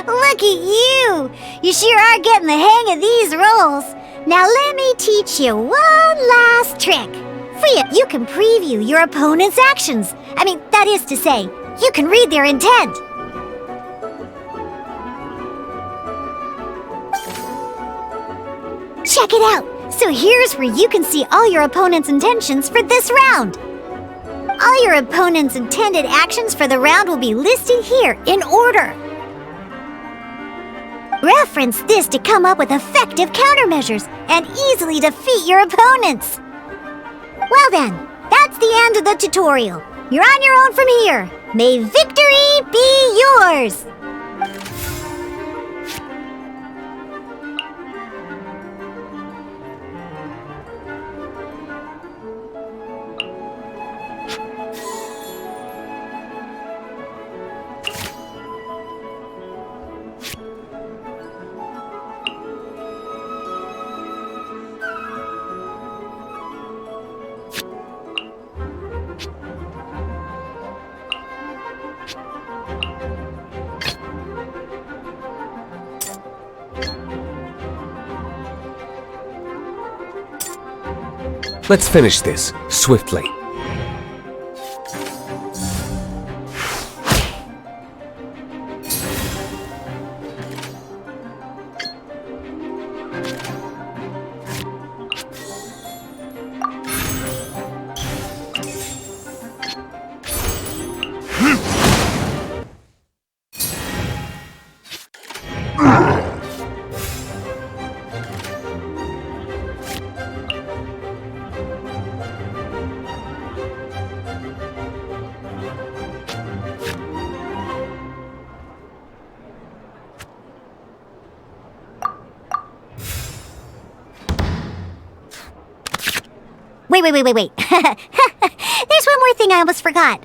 [SPEAKER 3] Look at you! You sure are getting the hang of these rolls. Now let me teach you one last trick. You can preview your opponent's actions. That is to say, you can read their intent. Check it out! So here's where you can see all your opponent's intentions for this round. All your opponent's intended actions for the round will be listed here in order. Reference this to come up with effective countermeasures and easily defeat your opponents. Well then, that's the end of the tutorial. You're on your own from here. May victory be yours!
[SPEAKER 11] Let's finish this swiftly.
[SPEAKER 3] Wait. There's one more thing I almost forgot.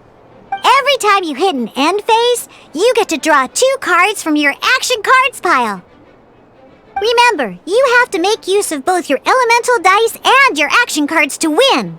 [SPEAKER 3] Every time you hit an end phase, you get to draw 2 cards from your action cards pile. Remember, you have to make use of both your elemental dice and your action cards to win.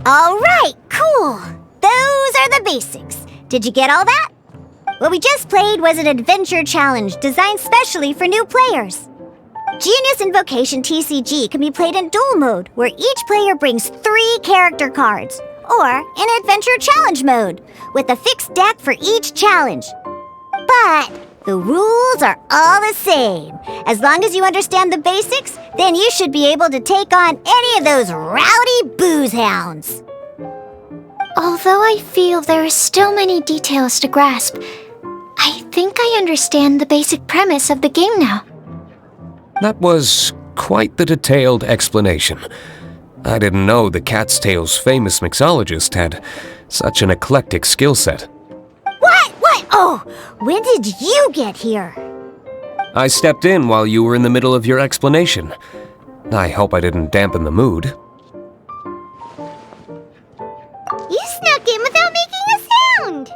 [SPEAKER 3] Alright, cool. Those are the basics. Did you get all that? What we just played was an adventure challenge designed specially for new players. Genius Invocation TCG can be played in duel mode, where each player brings 3 character cards, or in adventure challenge mode, with a fixed deck for each challenge. But the rules are all the same. As long as you understand the basics, then you should be able to take on any of those rowdy booze hounds.
[SPEAKER 2] Although I feel there are still many details to grasp, I think I understand the basic premise of the game now.
[SPEAKER 11] That was quite the detailed explanation. I didn't know the Cat's Tail's famous mixologist had such an eclectic skill set.
[SPEAKER 3] What? Oh, when did you get here?
[SPEAKER 11] I stepped in while you were in the middle of your explanation. I hope I didn't dampen the mood.
[SPEAKER 3] You snuck in without making a sound!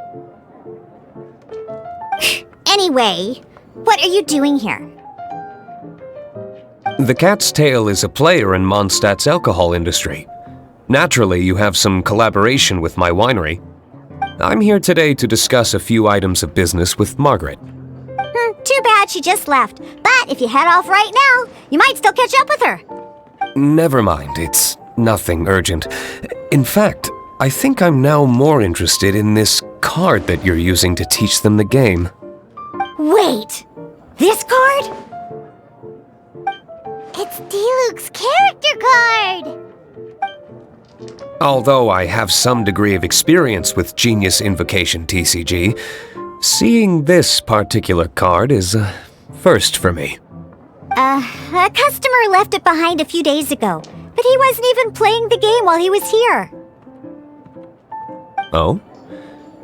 [SPEAKER 3] Anyway, what are you doing here?
[SPEAKER 11] The Cat's Tail is a player in Mondstadt's alcohol industry. Naturally, you have some collaboration with my winery. I'm here today to discuss a few items of business with Margaret.
[SPEAKER 3] Too bad she just left. But if you head off right now, you might still catch up with her.
[SPEAKER 11] Never mind, it's nothing urgent. In fact, I think I'm now more interested in this card that you're using to teach them the game.
[SPEAKER 3] Wait! This card? It's Diluc's character card!
[SPEAKER 11] Although I have some degree of experience with Genius Invocation TCG, seeing this particular card is a first for me.
[SPEAKER 3] A customer left it behind a few days ago, but he wasn't even playing the game while he was here.
[SPEAKER 11] Oh?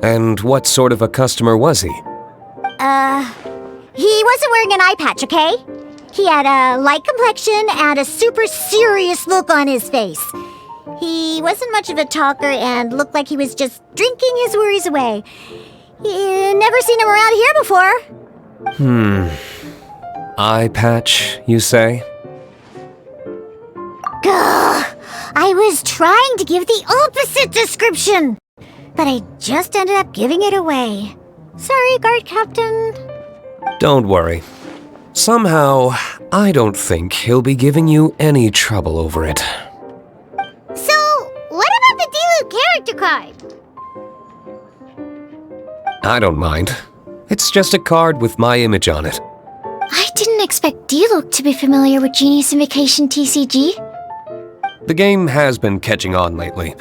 [SPEAKER 11] And what sort of a customer was he?
[SPEAKER 3] He wasn't wearing an eye patch, okay? He had a light complexion and a super serious look on his face. He wasn't much of a talker and looked like he was just drinking his worries away. Never seen him around here before.
[SPEAKER 11] Eye patch, you say?
[SPEAKER 3] Gah! I was trying to give the opposite description, but I just ended up giving it away. Sorry, guard captain.
[SPEAKER 11] Don't worry. Somehow, I don't think he'll be giving you any trouble over it.
[SPEAKER 3] So, what about the Diluc character card?
[SPEAKER 11] I don't mind. It's just a card with my image on it.
[SPEAKER 2] I didn't expect Diluc to be familiar with Genius Invocation TCG.
[SPEAKER 11] The game has been catching on lately.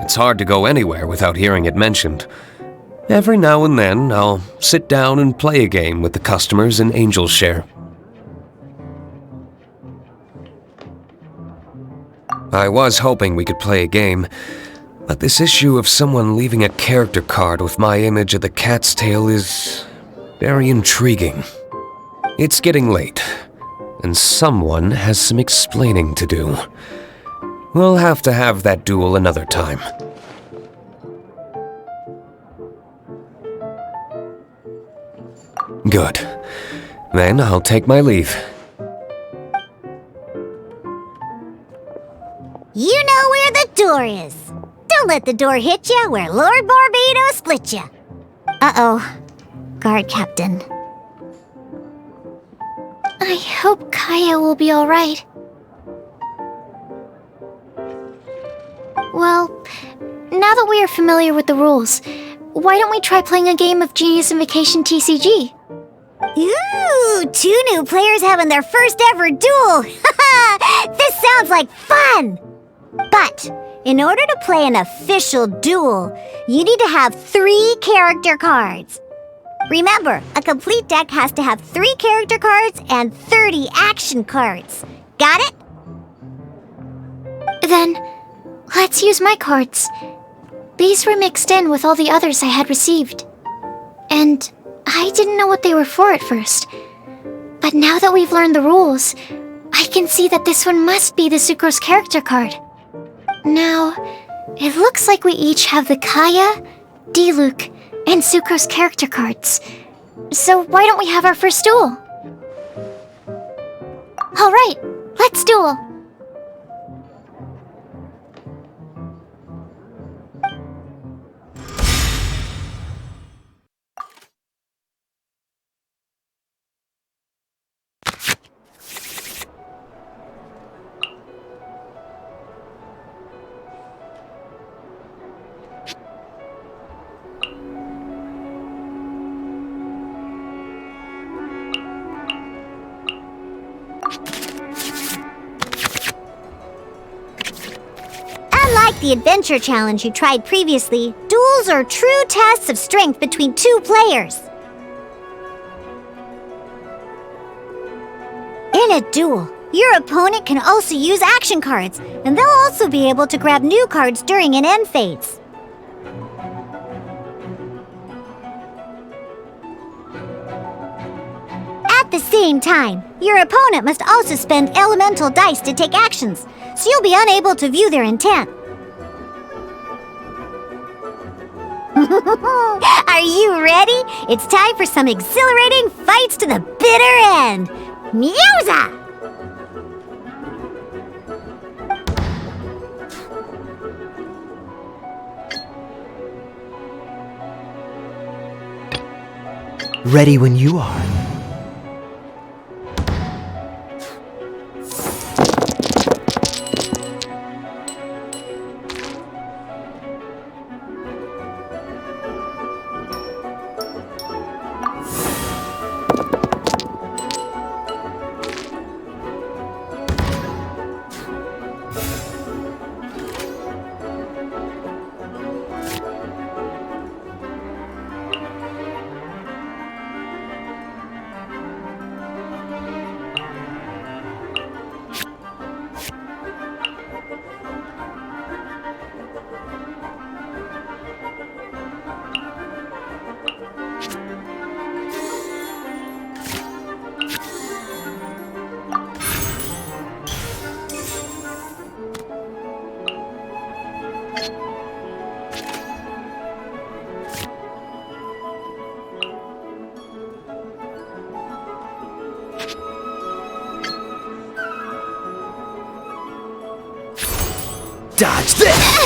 [SPEAKER 11] It's hard to go anywhere without hearing it mentioned. Every now and then, I'll sit down and play a game with the customers in Angel's Share. I was hoping we could play a game. But this issue of someone leaving a character card with my image of the cat's tail is very intriguing. It's getting late, and someone has some explaining to do. We'll have to have that duel another time. Good. Then I'll take my leave.
[SPEAKER 3] You know where the door is. Don't let the door hit ya where Lord Barbados split ya. Uh-oh. Guard Captain.
[SPEAKER 2] I hope Kaya will be alright. Well, now that we are familiar with the rules, why don't we try playing a game of Genius Invocation TCG?
[SPEAKER 3] Ooh, 2 new players having their first ever duel. This sounds like fun! But in order to play an official duel, you need to have 3 character cards. Remember, a complete deck has to have 3 character cards and 30 action cards. Got it?
[SPEAKER 2] Then, let's use my cards. These were mixed in with all the others I had received. And I didn't know what they were for at first. But now that we've learned the rules, I can see that this one must be the Sucrose character card. Now, it looks like we each have the Kaya, Diluc, and Sucrose character cards. So why don't we have our first duel? Alright, let's duel!
[SPEAKER 3] Unlike the adventure challenge you tried previously, duels are true tests of strength between 2 players. In a duel, your opponent can also use action cards, and they'll also be able to grab new cards during an end phase. At the same time, your opponent must also spend elemental dice to take actions, so you'll be unable to view their intent. Are you ready? It's time for some exhilarating fights to the bitter end! Musa!
[SPEAKER 9] Ready when you are. Dodge this!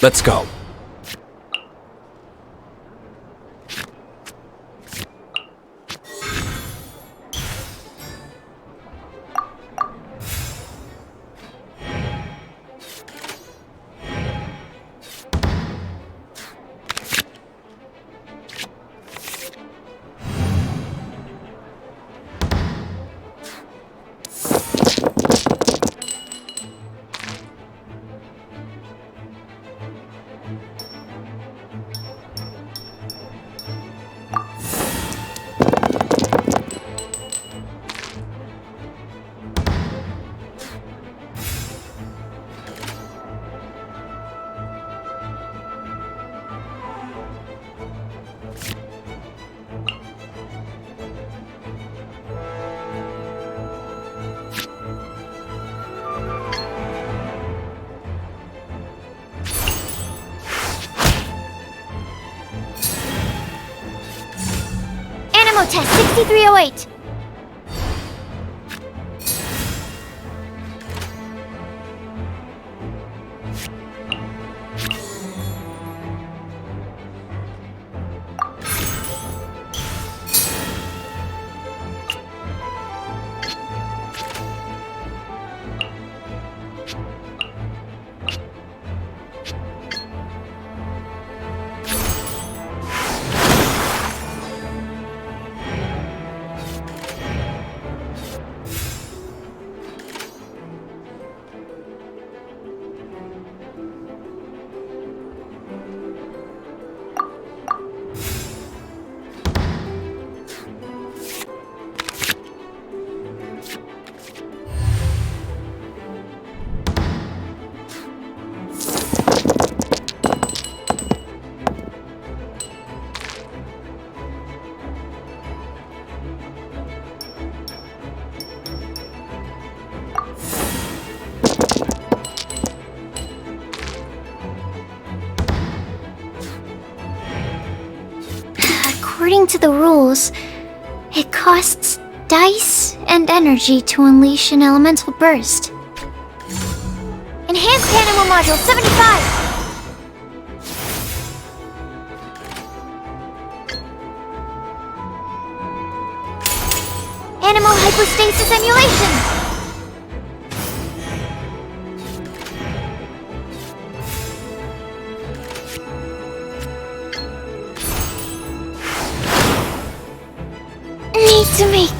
[SPEAKER 7] Let's go.
[SPEAKER 2] Animal test 6308. According to the rules, it costs dice and energy to unleash an elemental burst. Enhanced Animal Module 75! Animal Hypostasis Emulation! Need to make...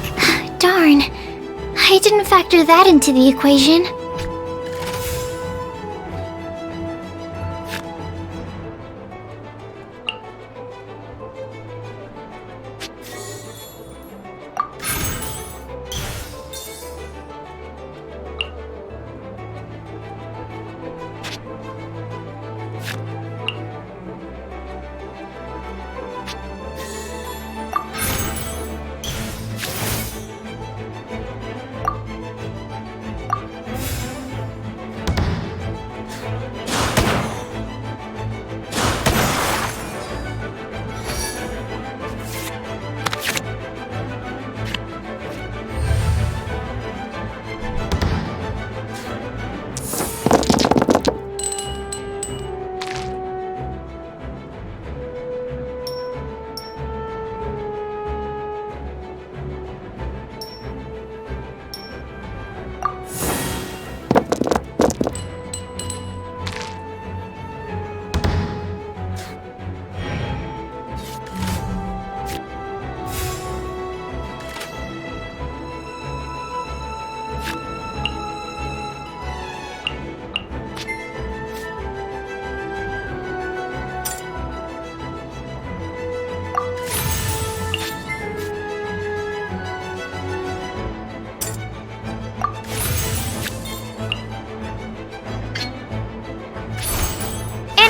[SPEAKER 2] Darn. I didn't factor that into the equation.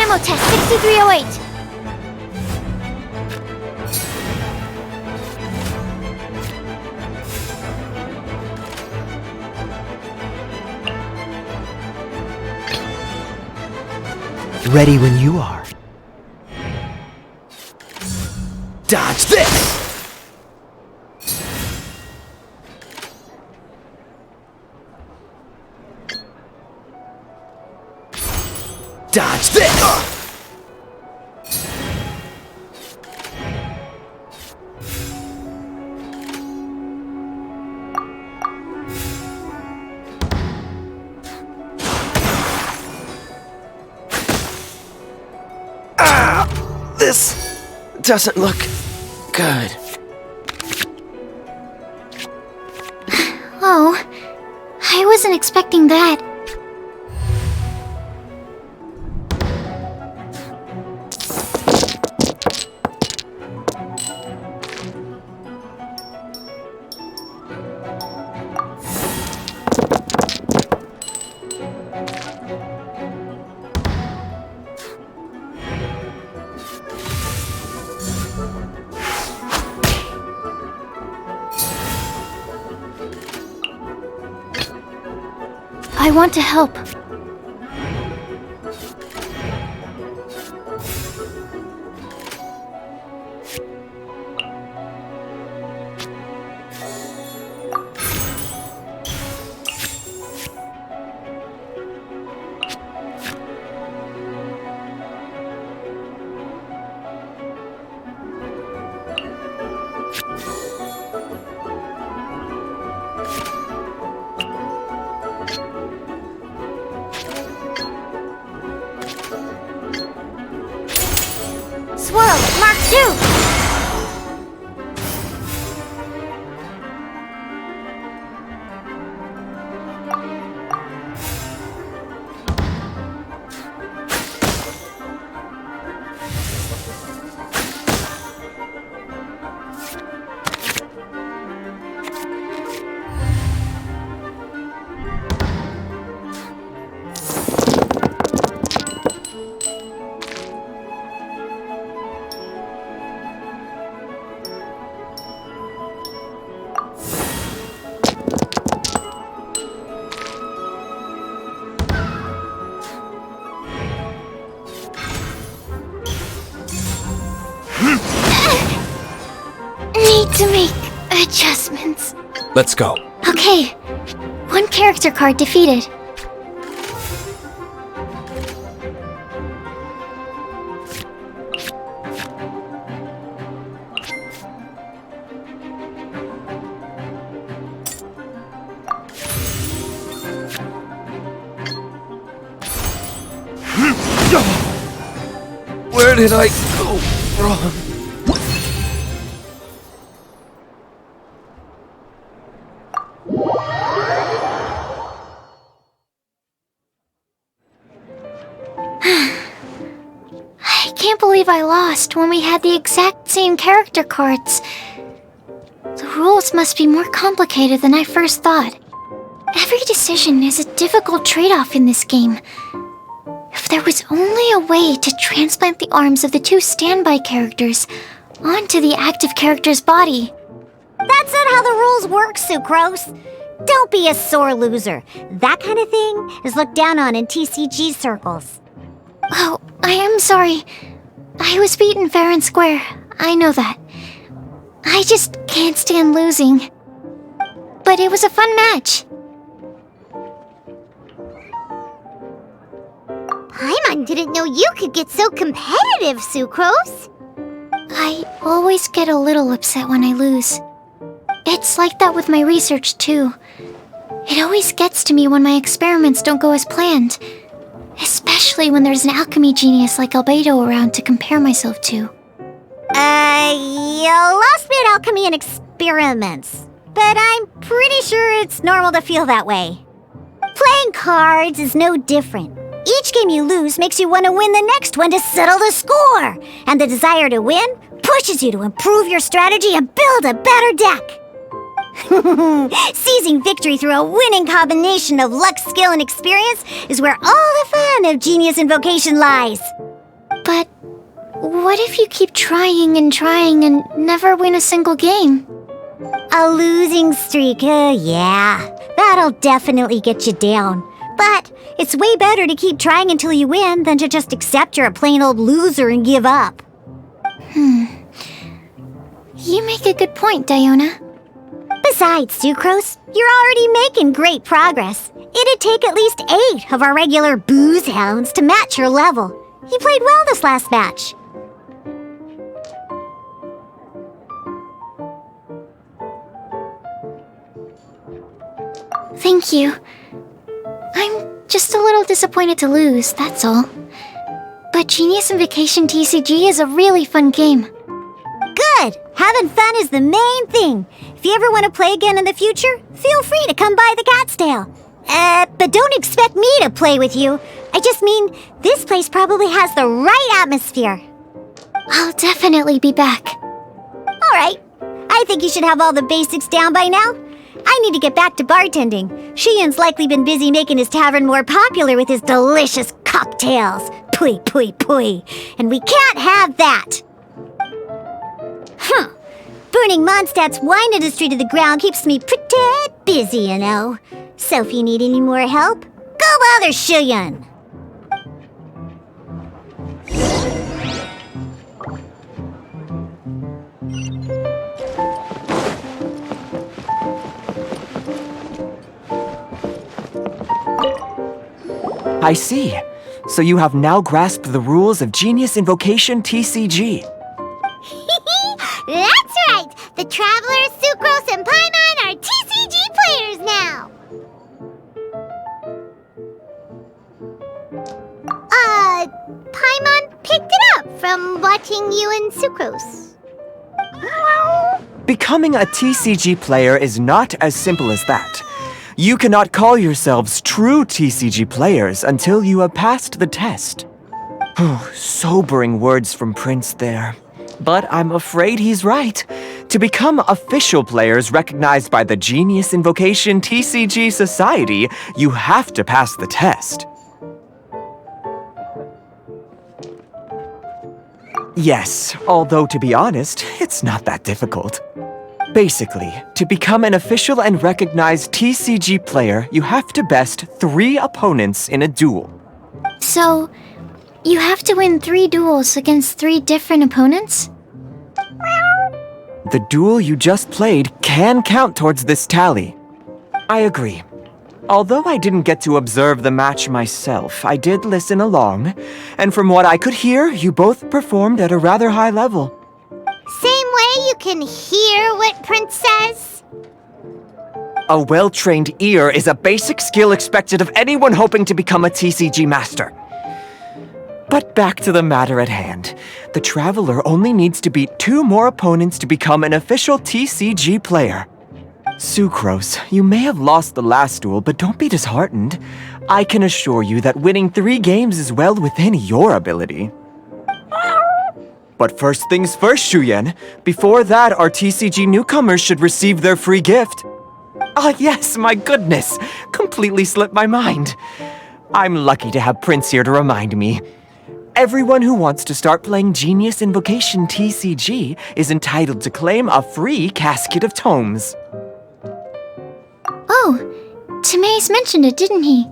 [SPEAKER 2] Ammo test 6308.
[SPEAKER 9] Ready when you are. Dodge this! Dodge this! This doesn't look good.
[SPEAKER 2] Oh, I wasn't expecting that. I want to help.
[SPEAKER 3] Swirl, Mark 2!
[SPEAKER 2] Need to make adjustments.
[SPEAKER 9] Let's go.
[SPEAKER 2] Okay, one character card defeated.
[SPEAKER 11] Where did I go wrong?
[SPEAKER 2] I can't believe I lost when we had the exact same character cards. The rules must be more complicated than I first thought. Every decision is a difficult trade-off in this game. If there was only a way to transplant the arms of the two standby characters onto the active character's body.
[SPEAKER 3] That's not how the rules work, Sucrose. Don't be a sore loser. That kind of thing is looked down on in TCG circles.
[SPEAKER 2] Oh, I am sorry. I was beaten fair and square. I know that. I just can't stand losing. But it was a fun match.
[SPEAKER 3] Paimon didn't know you could get so competitive, Sucrose.
[SPEAKER 2] I always get a little upset when I lose. It's like that with my research, too. It always gets to me when my experiments don't go as planned. Especially when there's an alchemy genius like Albedo around to compare myself to.
[SPEAKER 3] You lost me at alchemy and experiments. But I'm pretty sure it's normal to feel that way. Playing cards is no different. Each game you lose makes you want to win the next one to settle the score. And the desire to win pushes you to improve your strategy and build a better deck. Seizing victory through a winning combination of luck, skill, and experience is where all the fun of Genius Invocation lies.
[SPEAKER 2] But what if you keep trying and never win a single game?
[SPEAKER 3] A losing streak, yeah. That'll definitely get you down. But it's way better to keep trying until you win than to just accept you're a plain old loser and give up.
[SPEAKER 2] You make a good point, Diona.
[SPEAKER 3] But Besides, Sucrose, you're already making great progress. It'd take at least 8 of our regular booze hounds to match your level. You played well this last match.
[SPEAKER 2] Thank you. I'm just a little disappointed to lose, that's all. But Genius Invocation TCG is a really fun game.
[SPEAKER 3] Good! Having fun is the main thing. If you ever want to play again in the future, feel free to come by the Cat's Tail. But don't expect me to play with you. I just mean, this place probably has the right atmosphere.
[SPEAKER 2] I'll definitely be back.
[SPEAKER 3] Alright. I think you should have all the basics down by now. I need to get back to bartending. Shiyan's likely been busy making his tavern more popular with his delicious cocktails. Pui, pui, pui. And we can't have that. Huh. Burning Mondstadt's wine industry to the ground keeps me pretty busy, you know. So if you need any more help, go bother Shiyan.
[SPEAKER 9] I see. So you have now grasped the rules of Genius Invocation TCG.
[SPEAKER 3] That's right! The Travelers, Sucrose, and Paimon are TCG players now! Paimon picked it up from watching you and Sucrose.
[SPEAKER 9] Becoming a TCG player is not as simple as that. You cannot call yourselves true TCG players until you have passed the test. Sobering words from Prince there. But I'm afraid he's right. To become official players recognized by the Genius Invocation TCG Society, you have to pass the test. Yes, although to be honest, it's not that difficult. Basically, to become an official and recognized TCG player, you have to best 3 opponents in a duel.
[SPEAKER 2] So, you have to win 3 duels against 3 different opponents?
[SPEAKER 9] The duel you just played can count towards this tally. I agree. Although I didn't get to observe the match myself, I did listen along, and from what I could hear, you both performed at a rather high level.
[SPEAKER 3] Same way you can hear what Prince says?
[SPEAKER 9] A well-trained ear is a basic skill expected of anyone hoping to become a TCG master. But back to the matter at hand. The Traveler only needs to beat 2 more opponents to become an official TCG player. Sucrose, you may have lost the last duel, but don't be disheartened. I can assure you that winning 3 games is well within your ability. But first things first, Shuyen. Before that, our TCG newcomers should receive their free gift. Ah, yes, my goodness. Completely slipped my mind. I'm lucky to have Prince here to remind me. Everyone who wants to start playing Genius Invocation TCG is entitled to claim a free casket of tomes.
[SPEAKER 2] Oh, Timaeus mentioned it, didn't he?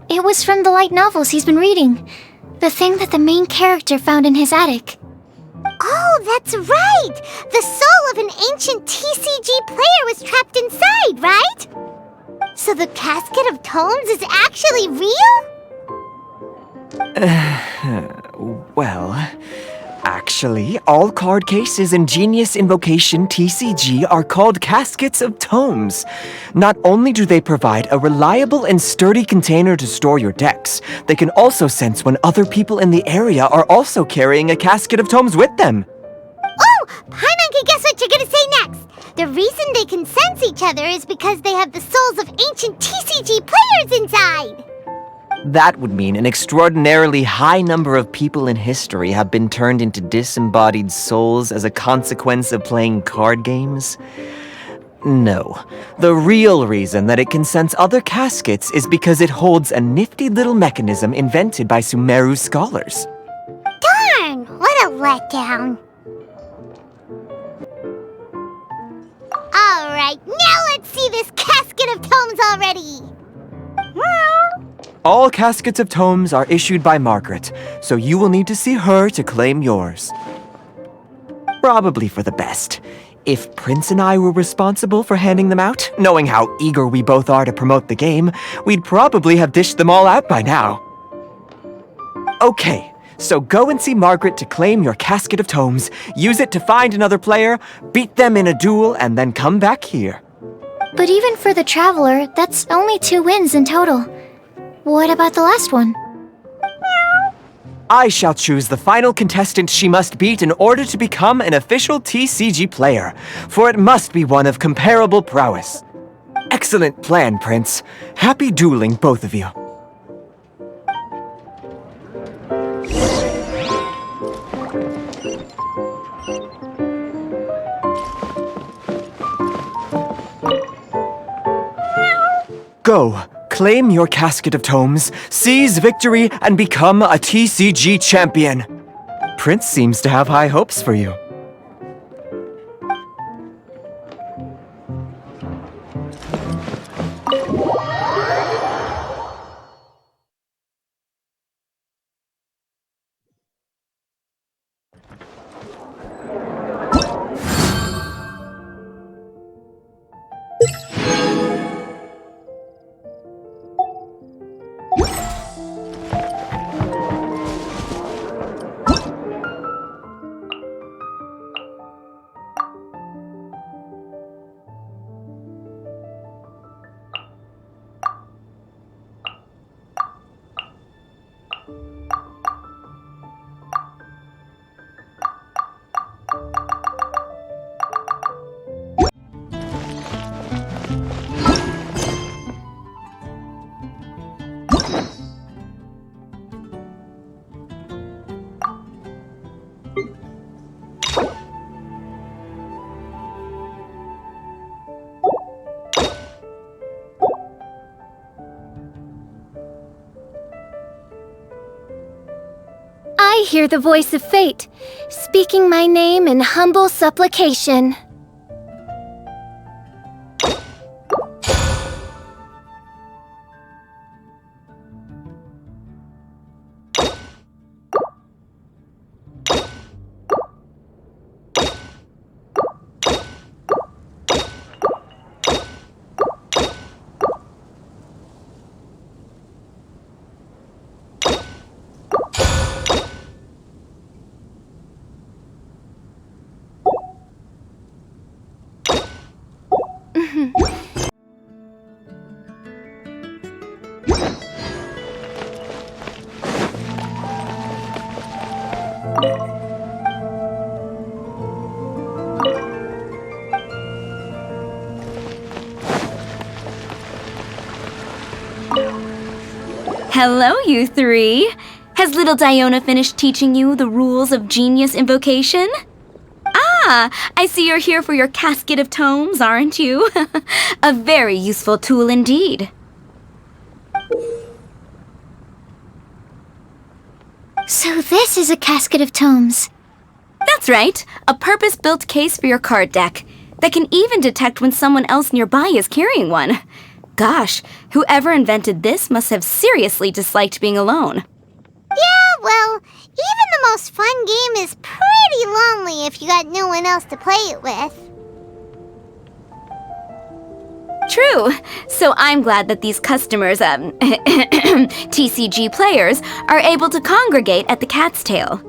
[SPEAKER 2] It was from the light novels he's been reading. The thing that the main character found in his attic.
[SPEAKER 3] Oh, that's right! The soul of an ancient TCG player was trapped inside, right? So the casket of tomes is actually real?
[SPEAKER 9] Well, actually, all card cases in Genius Invocation TCG are called caskets of tomes. Not only do they provide a reliable and sturdy container to store your decks, they can also sense when other people in the area are also carrying a casket of tomes with them.
[SPEAKER 3] Oh! Paimon can guess what you're gonna say next! The reason they can sense each other is because they have the souls of ancient TCG players inside!
[SPEAKER 9] That would mean an extraordinarily high number of people in history have been turned into disembodied souls as a consequence of playing card games. No. The real reason that it can sense other caskets is because it holds a nifty little mechanism invented by Sumeru scholars.
[SPEAKER 3] Darn! What a letdown. Alright, now let's see this casket of tomes already!
[SPEAKER 9] All caskets of tomes are issued by Margaret, so you will need to see her to claim yours. Probably for the best. If Prince and I were responsible for handing them out, knowing how eager we both are to promote the game, we'd probably have dished them all out by now. Okay, so go and see Margaret to claim your casket of tomes, use it to find another player, beat them in a duel, and then come back here.
[SPEAKER 2] But even for the Traveler, that's only 2 wins in total. What about the last one?
[SPEAKER 9] I shall choose the final contestant she must beat in order to become an official TCG player, for it must be one of comparable prowess. Excellent plan, Prince. Happy dueling, both of you. Go, claim your casket of tomes, seize victory, and become a TCG champion. Prince seems to have high hopes for you.
[SPEAKER 2] I hear the voice of fate, speaking my name in humble supplication.
[SPEAKER 8] Hello, you three. Has little Diona finished teaching you the rules of genius invocation? Ah, I see you're here for your casket of tomes, aren't you? A very useful tool indeed.
[SPEAKER 2] So this is a casket of tomes.
[SPEAKER 8] That's right, a purpose-built case for your card deck that can even detect when someone else nearby is carrying one. Gosh, whoever invented this must have seriously disliked being alone.
[SPEAKER 3] Yeah, well, even the most fun game is pretty lonely if you got no one else to play it with.
[SPEAKER 8] True. So I'm glad that these customers, TCG players, are able to congregate at the Cat's Tail.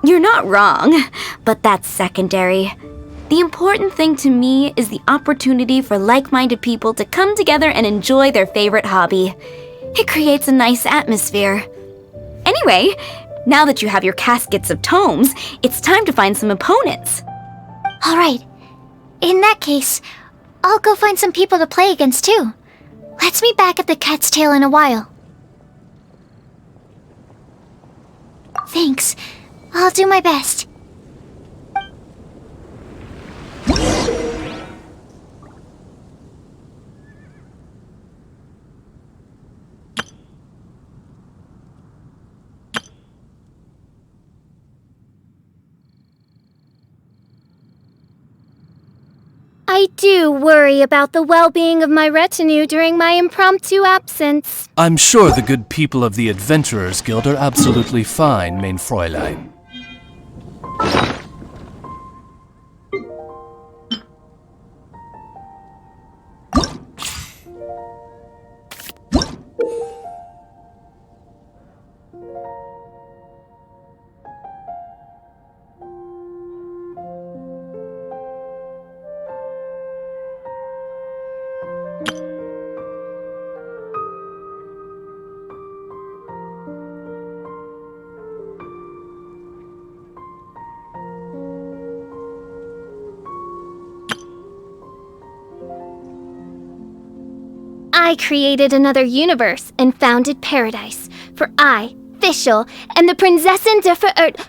[SPEAKER 8] You're not wrong, but that's secondary. The important thing to me is the opportunity for like-minded people to come together and enjoy their favorite hobby. It creates a nice atmosphere. Anyway, now that you have your caskets of tomes, it's time to find some opponents.
[SPEAKER 2] All right. In that case, I'll go find some people to play against too. Let's meet back at the Cat's Tail in a while. Thanks. I'll do my best. I do worry about the well-being of my retinue during my impromptu absence.
[SPEAKER 12] I'm sure the good people of the Adventurers Guild are absolutely fine, mein Fräulein.
[SPEAKER 2] I created another universe and founded paradise. For I, Fischl, am the Prinzessin der Verirrt.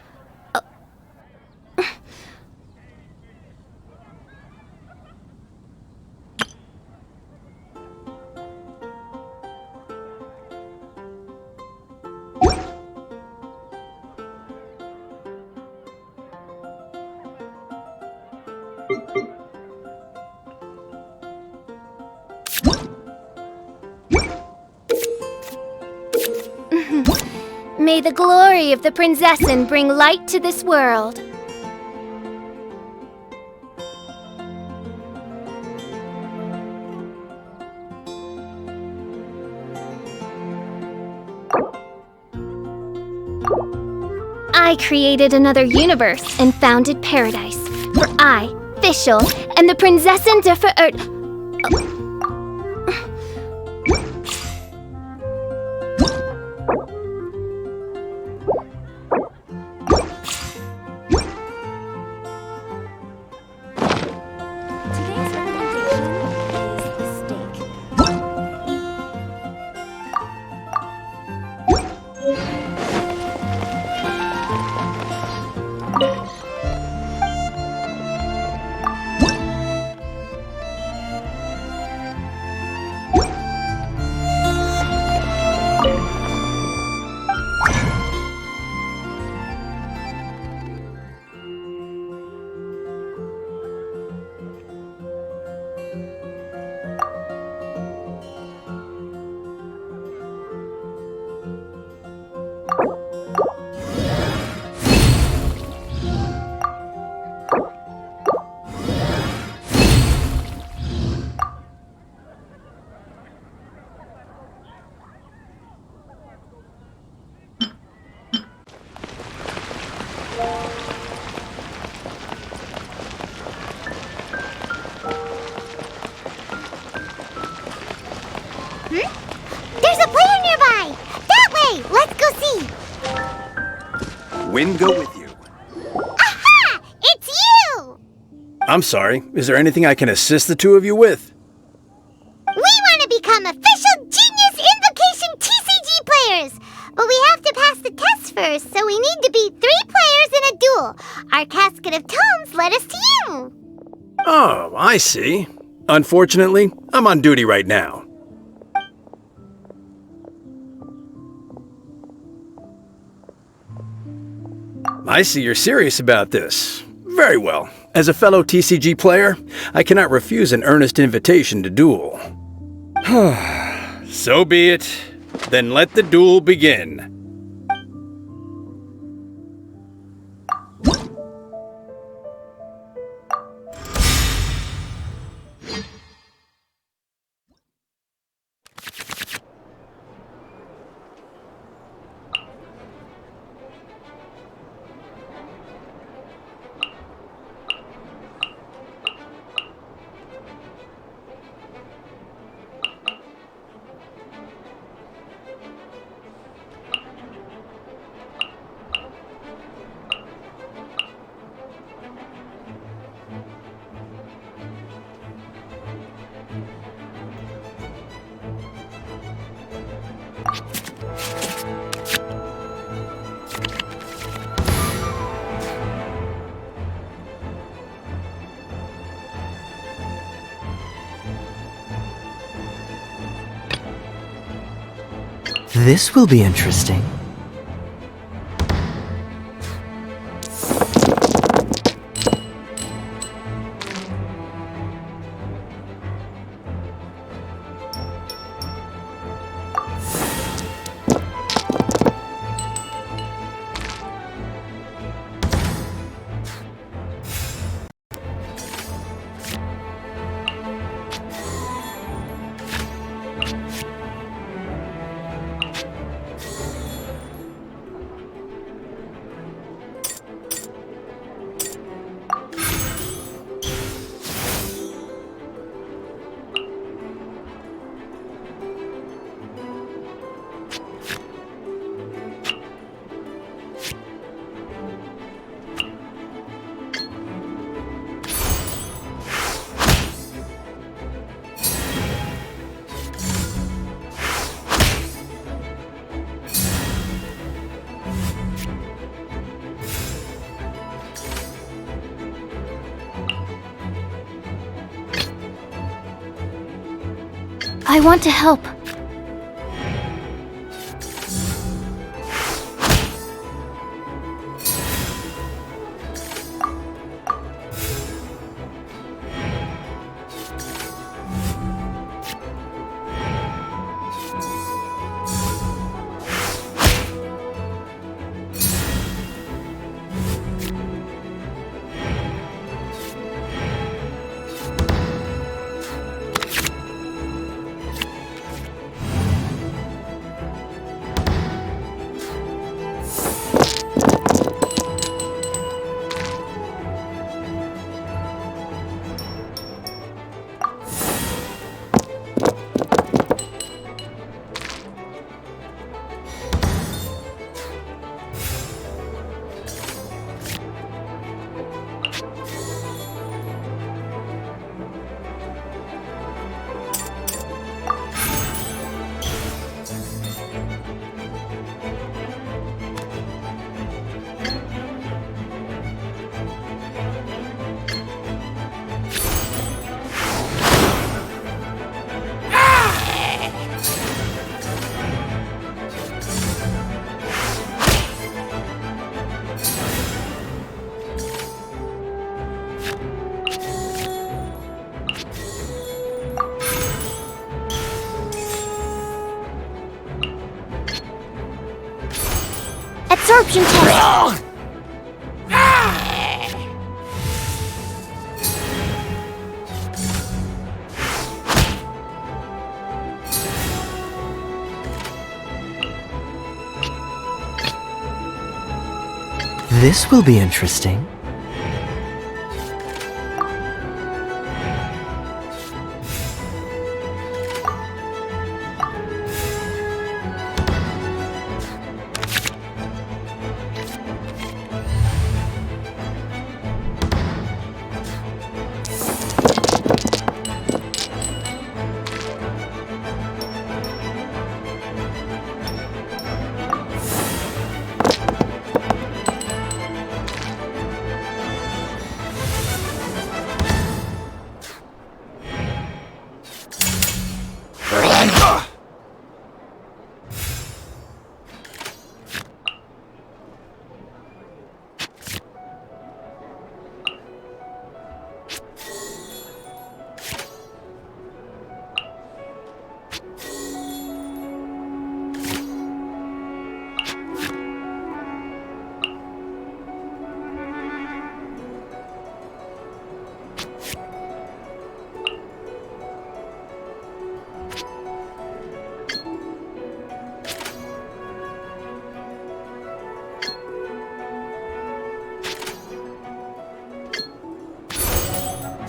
[SPEAKER 2] May the glory of the Prinzessin bring light to this world. I created another universe and founded paradise. For I, Fischl, am the Prinzessin der Verirrt.
[SPEAKER 3] There's a player nearby! That way! Let's go see!
[SPEAKER 5] Wind go with you.
[SPEAKER 3] Aha! It's you!
[SPEAKER 5] I'm sorry. Is there anything I can assist the two of you with?
[SPEAKER 3] We want to become official Genius Invocation TCG players! But we have to pass the test first, so we need to beat 3 players in a duel. Our Casket of Tomes led us to you!
[SPEAKER 5] Oh, I see. Unfortunately, I'm on duty right now. I see you're serious about this. Very well. As a fellow TCG player, I cannot refuse an earnest invitation to duel. So be it. Then let the duel begin.
[SPEAKER 9] This will be interesting.
[SPEAKER 2] I want to help. Absorption test!
[SPEAKER 9] This will be interesting.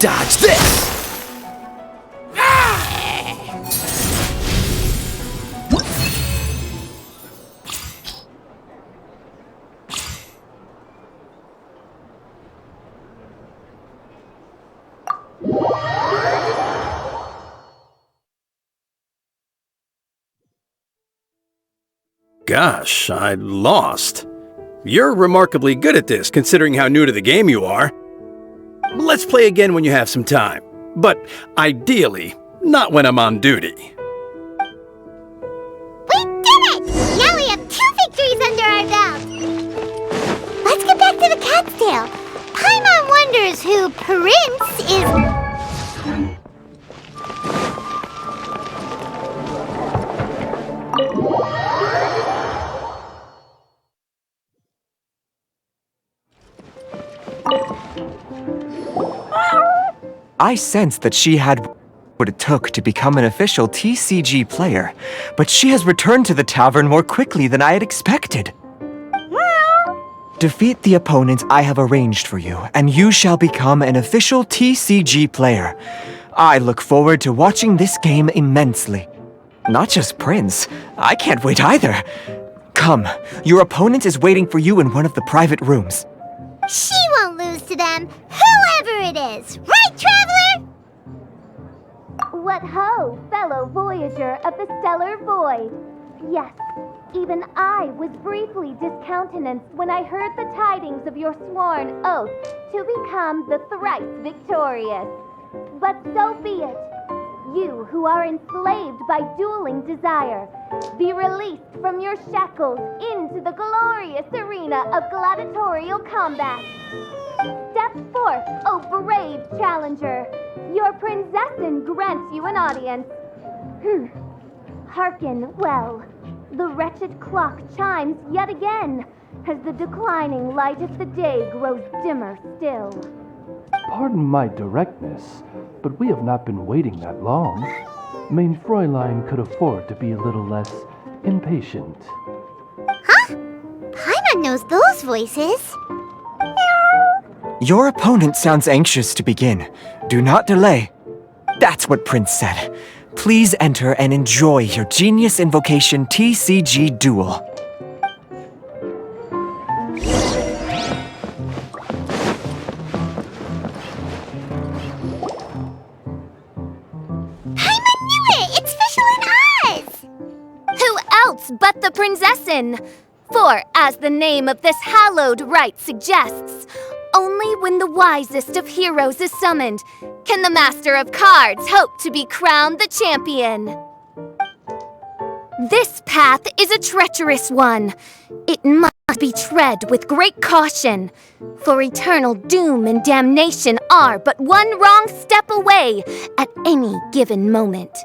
[SPEAKER 5] Dodge this! Gosh, I lost. You're remarkably good at this, considering how new to the game you are. Let's play again when you have some time. But ideally, not when I'm on duty.
[SPEAKER 3] We did it! Now we have 2 victories under our belt! Let's get back to the cat's tail. Paimon wonders who Prince is...
[SPEAKER 9] I sensed that she had what it took to become an official TCG player, but she has returned to the tavern more quickly than I had expected. Defeat the opponent I have arranged for you, and you shall become an official TCG player. I look forward to watching this game immensely. Not just Prince, I can't wait either. Come, your opponent is waiting for you in one of the private rooms.
[SPEAKER 3] She won't lose to them, whoever it is. Right, Traveler?
[SPEAKER 13] What ho, fellow voyager of the stellar void. Yes, even I was briefly discountenanced when I heard the tidings of your sworn oath to become the thrice victorious. But so be it. You who are enslaved by dueling desire, be released from your shackles into the glorious arena of gladiatorial combat. Step forth, O brave challenger. Your princessin grants you an audience. Hearken well. The wretched clock chimes yet again, as the declining light of the day grows dimmer still.
[SPEAKER 12] Pardon my directness, but we have not been waiting that long. Mein Fräulein could afford to be a little less impatient.
[SPEAKER 3] Huh? Paimon knows those voices.
[SPEAKER 9] Your opponent sounds anxious to begin. Do not delay. That's what Prince said. Please enter and enjoy your Genius Invocation TCG duel.
[SPEAKER 3] Paimon knew it! It's Fischl and Oz!
[SPEAKER 13] Who else but the princessin? For, as the name of this hallowed rite suggests, only when the wisest of heroes is summoned can the Master of Cards hope to be crowned the champion. This path is a treacherous one. It must be tread with great caution, for eternal doom and damnation are but one wrong step away at any given moment.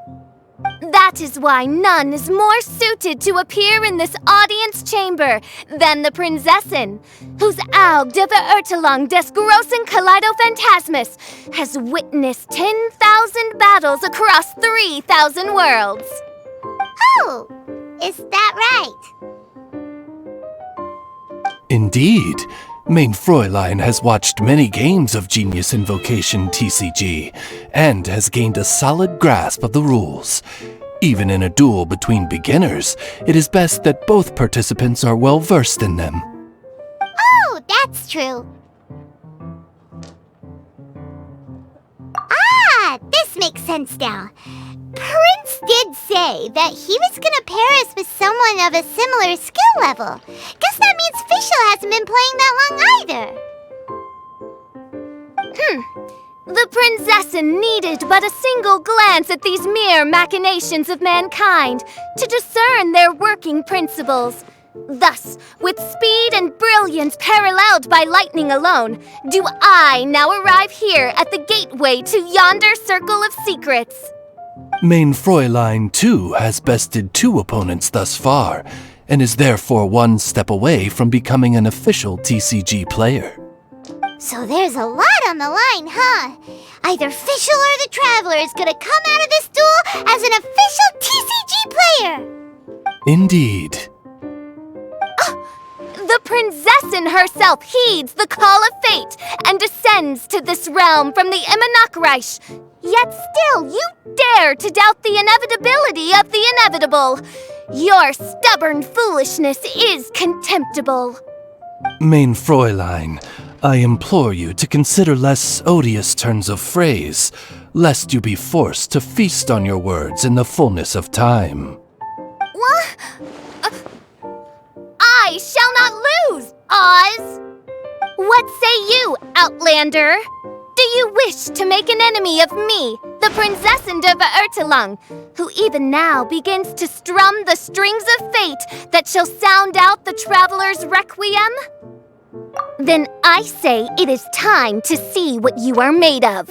[SPEAKER 13] That is why none is more suited to appear in this audience chamber than the princessin, whose Aug de Verurtelung des großen Kaleido-Phantasmus has witnessed 10,000 battles across 3,000 worlds.
[SPEAKER 3] Oh, is that right?
[SPEAKER 12] Indeed. Mein Fräulein has watched many games of Genius Invocation TCG, and has gained a solid grasp of the rules. Even in a duel between beginners, it is best that both participants are well versed in them.
[SPEAKER 3] Oh, that's true. Ah, this makes sense now. Prince did say that he was gonna pair us with someone of a similar skill level. Guess that means Fischl hasn't been playing that long either.
[SPEAKER 13] The princessin needed but a single glance at these mere machinations of mankind to discern their working principles. Thus, with speed and brilliance paralleled by lightning alone, do I now arrive here at the gateway to yonder circle of secrets.
[SPEAKER 12] Mein Fräulein, too, has bested 2 opponents thus far, and is therefore one step away from becoming an official TCG player.
[SPEAKER 3] So there's a lot on the line, huh? Either Fischl or the Traveler is gonna come out of this duel as an official TCG player!
[SPEAKER 12] Indeed.
[SPEAKER 13] The princessin herself heeds the call of fate and descends to this realm from the Immanakreich. Yet still you dare to doubt the inevitability of the inevitable. Your stubborn foolishness is contemptible.
[SPEAKER 12] Mein Fräulein, I implore you to consider less odious turns of phrase, lest you be forced to feast on your words in the fullness of time.
[SPEAKER 13] What? I shall not lose, Oz! What say you, Outlander? Do you wish to make an enemy of me, the Princessin de Verurtelung, who even now begins to strum the strings of fate that shall sound out the traveler's requiem? Then I say it is time to see what you are made of.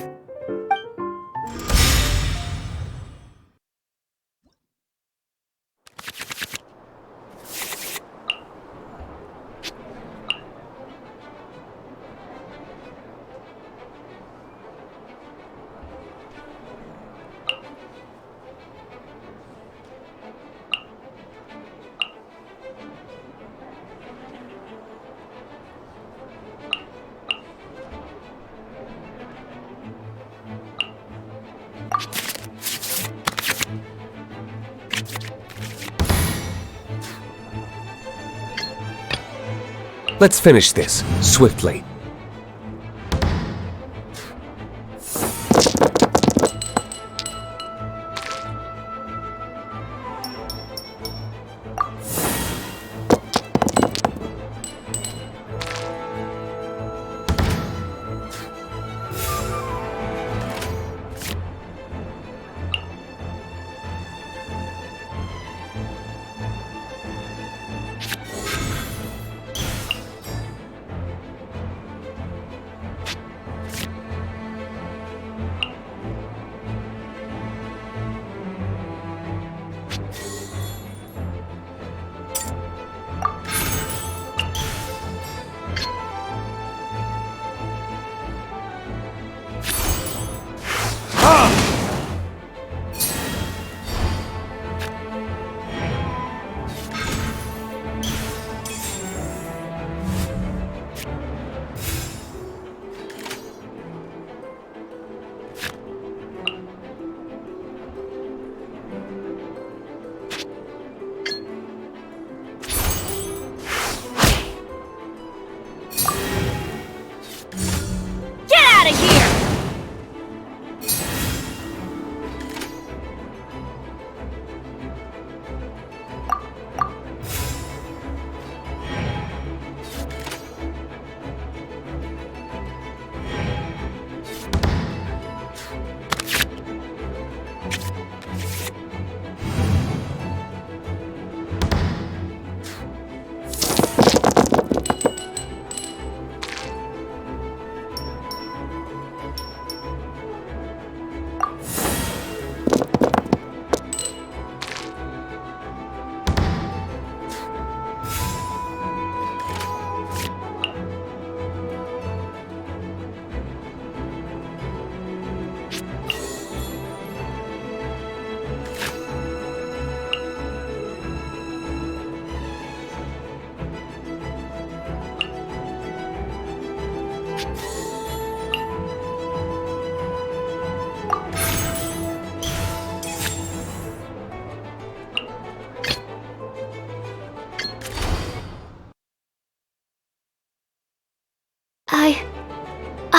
[SPEAKER 11] Let's finish this, swiftly.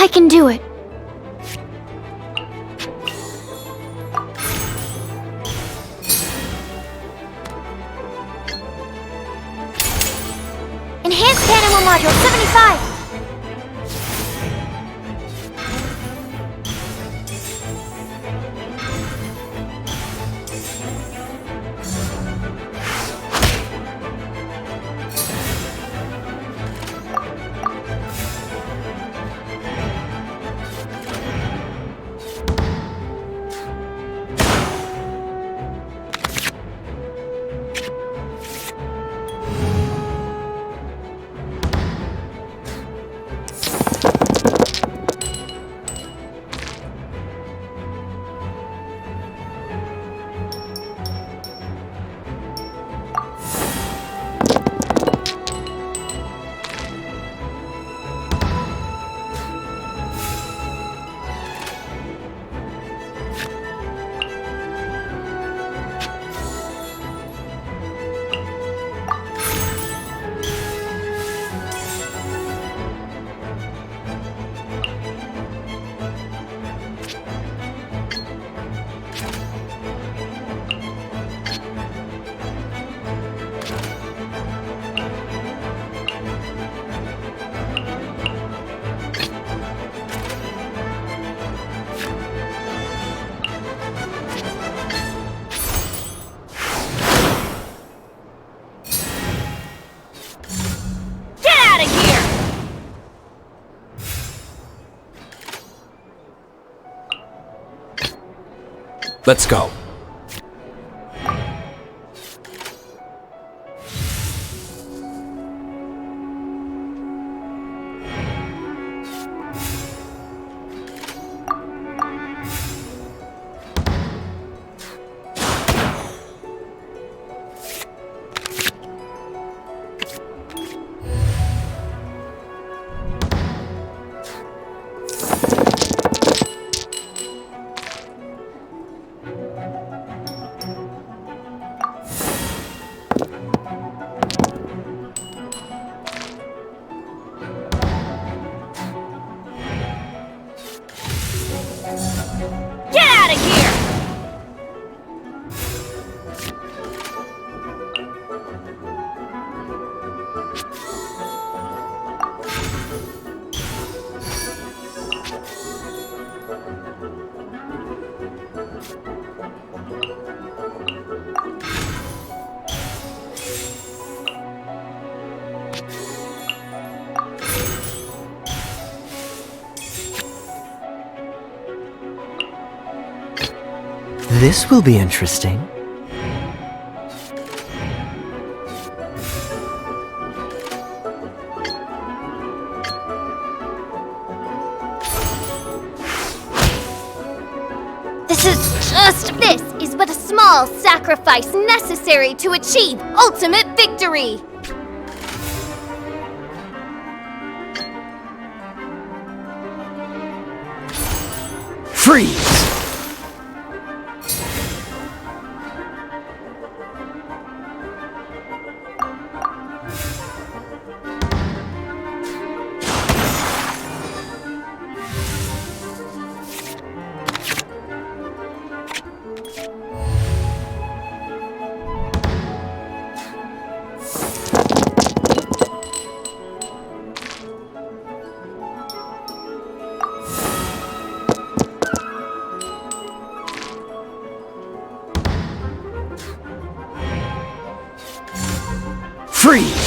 [SPEAKER 2] I can do it. Enhanced Animal Module 75!
[SPEAKER 12] Let's go.
[SPEAKER 9] This will be interesting.
[SPEAKER 13] This is but a small sacrifice necessary to achieve ultimate victory!
[SPEAKER 5] Freeze! Freeze!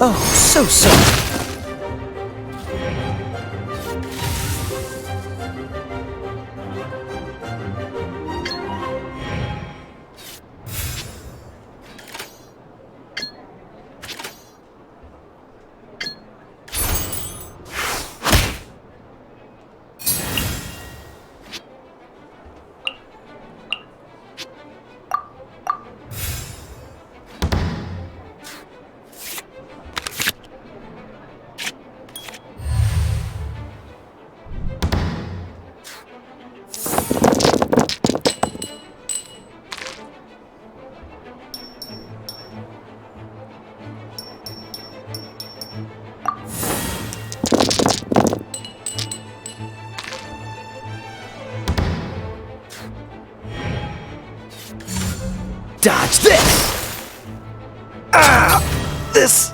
[SPEAKER 9] Oh, so sorry. Dodge this! Ah! This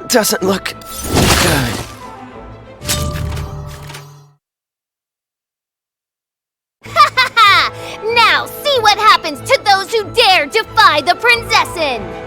[SPEAKER 9] doesn't look good.
[SPEAKER 13] Now see what happens to those who dare defy the Prinzessin!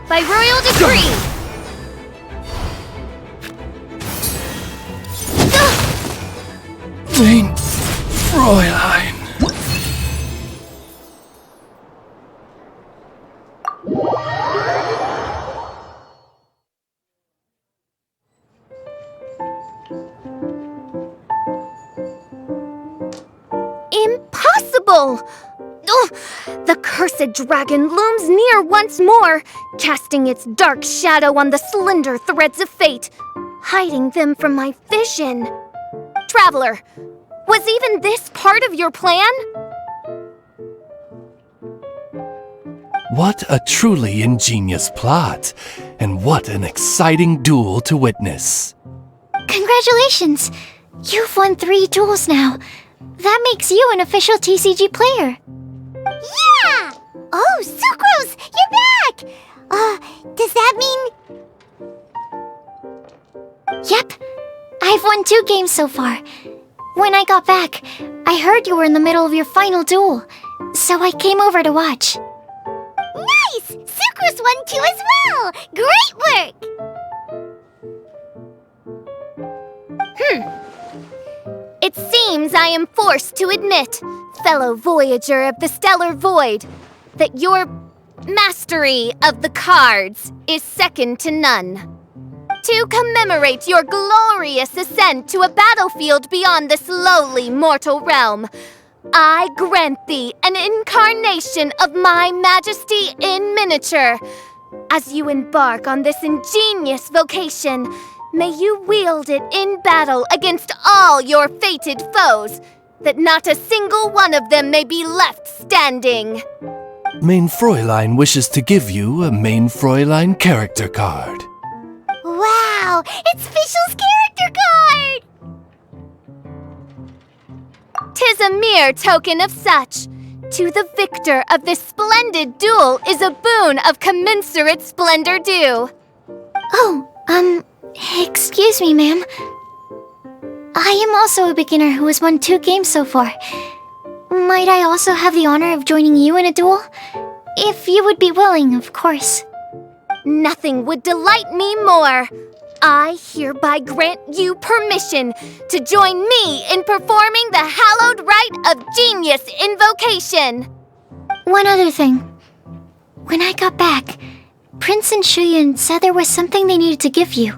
[SPEAKER 13] By royal decree!
[SPEAKER 12] Mein Fräulein.
[SPEAKER 13] Impossible! Ugh, the cursed dragon looms near once more, casting its dark shadow on the slender threads of fate, hiding them from my vision. Traveler, was even this part of your plan?
[SPEAKER 12] What a truly ingenious plot, and what an exciting duel to witness.
[SPEAKER 2] Congratulations! You've won 3 duels now. That makes you an official TCG player.
[SPEAKER 3] Yeah! Oh, Sucrose, you're back! Does that mean...
[SPEAKER 2] Yep. I've won 2 games so far. When I got back, I heard you were in the middle of your final duel, so I came over to watch.
[SPEAKER 3] Nice! Sucrose won too as well! Great work!
[SPEAKER 13] It seems I am forced to admit, fellow voyager of the stellar void, that your mastery of the cards is second to none. To commemorate your glorious ascent to a battlefield beyond this lowly mortal realm, I grant thee an incarnation of my majesty in miniature. As you embark on this ingenious vocation, may you wield it in battle against all your fated foes, that not a single one of them may be left standing.
[SPEAKER 12] Main Fräulein wishes to give you a Main Fräulein character card.
[SPEAKER 3] Wow! It's Fischl's character card!
[SPEAKER 13] 'Tis a mere token of such. To the victor of this splendid duel is a boon of commensurate splendor due.
[SPEAKER 2] Oh, excuse me, ma'am. I am also a beginner who has won 2 games so far. Might I also have the honor of joining you in a duel? If you would be willing, of course.
[SPEAKER 13] Nothing would delight me more. I hereby grant you permission to join me in performing the hallowed rite of genius invocation.
[SPEAKER 2] One other thing. When I got back, Prince and Shuyan said there was something they needed to give you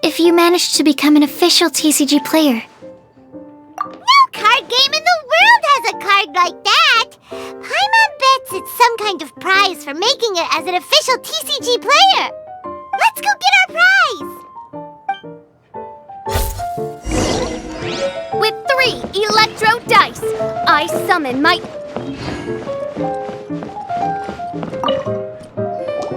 [SPEAKER 2] if you managed to become an official TCG player.
[SPEAKER 3] No card game in the world has a card like that! Paimon bets it's some kind of prize for making it as an official TCG player! Let's go get our prize!
[SPEAKER 13] With 3 electro dice, I summon my...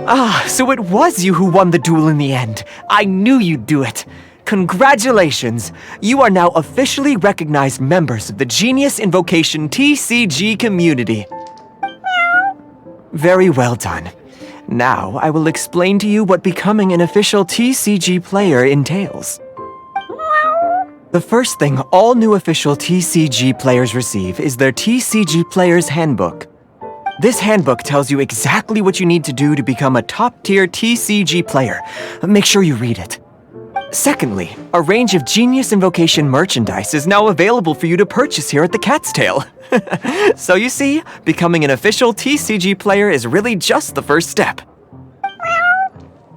[SPEAKER 9] Ah, so it was you who won the duel in the end. I knew you'd do it. Congratulations! You are now officially recognized members of the Genius Invocation TCG community. Very well done. Now, I will explain to you what becoming an official TCG player entails. The first thing all new official TCG players receive is their TCG Player's Handbook. This handbook tells you exactly what you need to do to become a top-tier TCG player. Make sure you read it. Secondly, a range of Genius Invocation merchandise is now available for you to purchase here at the Cat's Tail. So you see, becoming an official TCG player is really just the first step.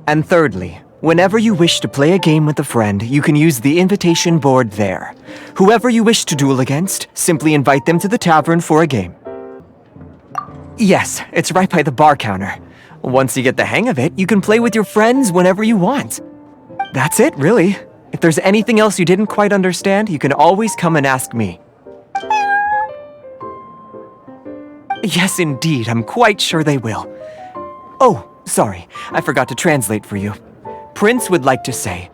[SPEAKER 9] And thirdly, whenever you wish to play a game with a friend, you can use the invitation board there. Whoever you wish to duel against, simply invite them to the tavern for a game. Yes, it's right by the bar counter. Once you get the hang of it, you can play with your friends whenever you want. That's it, really. If there's anything else you didn't quite understand, you can always come and ask me. Yes, indeed, I'm quite sure they will. Oh, sorry, I forgot to translate for you. Prince would like to say,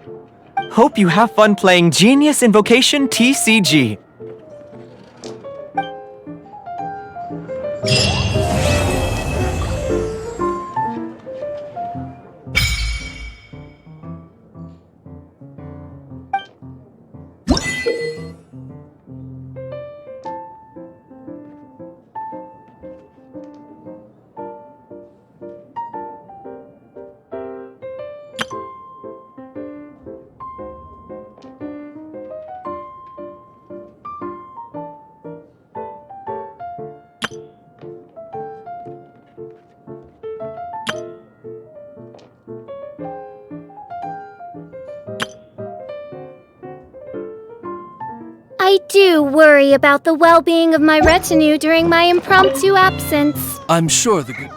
[SPEAKER 9] hope you have fun playing Genius Invocation TCG.
[SPEAKER 13] I do worry about the well-being of my retinue during my impromptu absence.
[SPEAKER 12] I'm sure the good...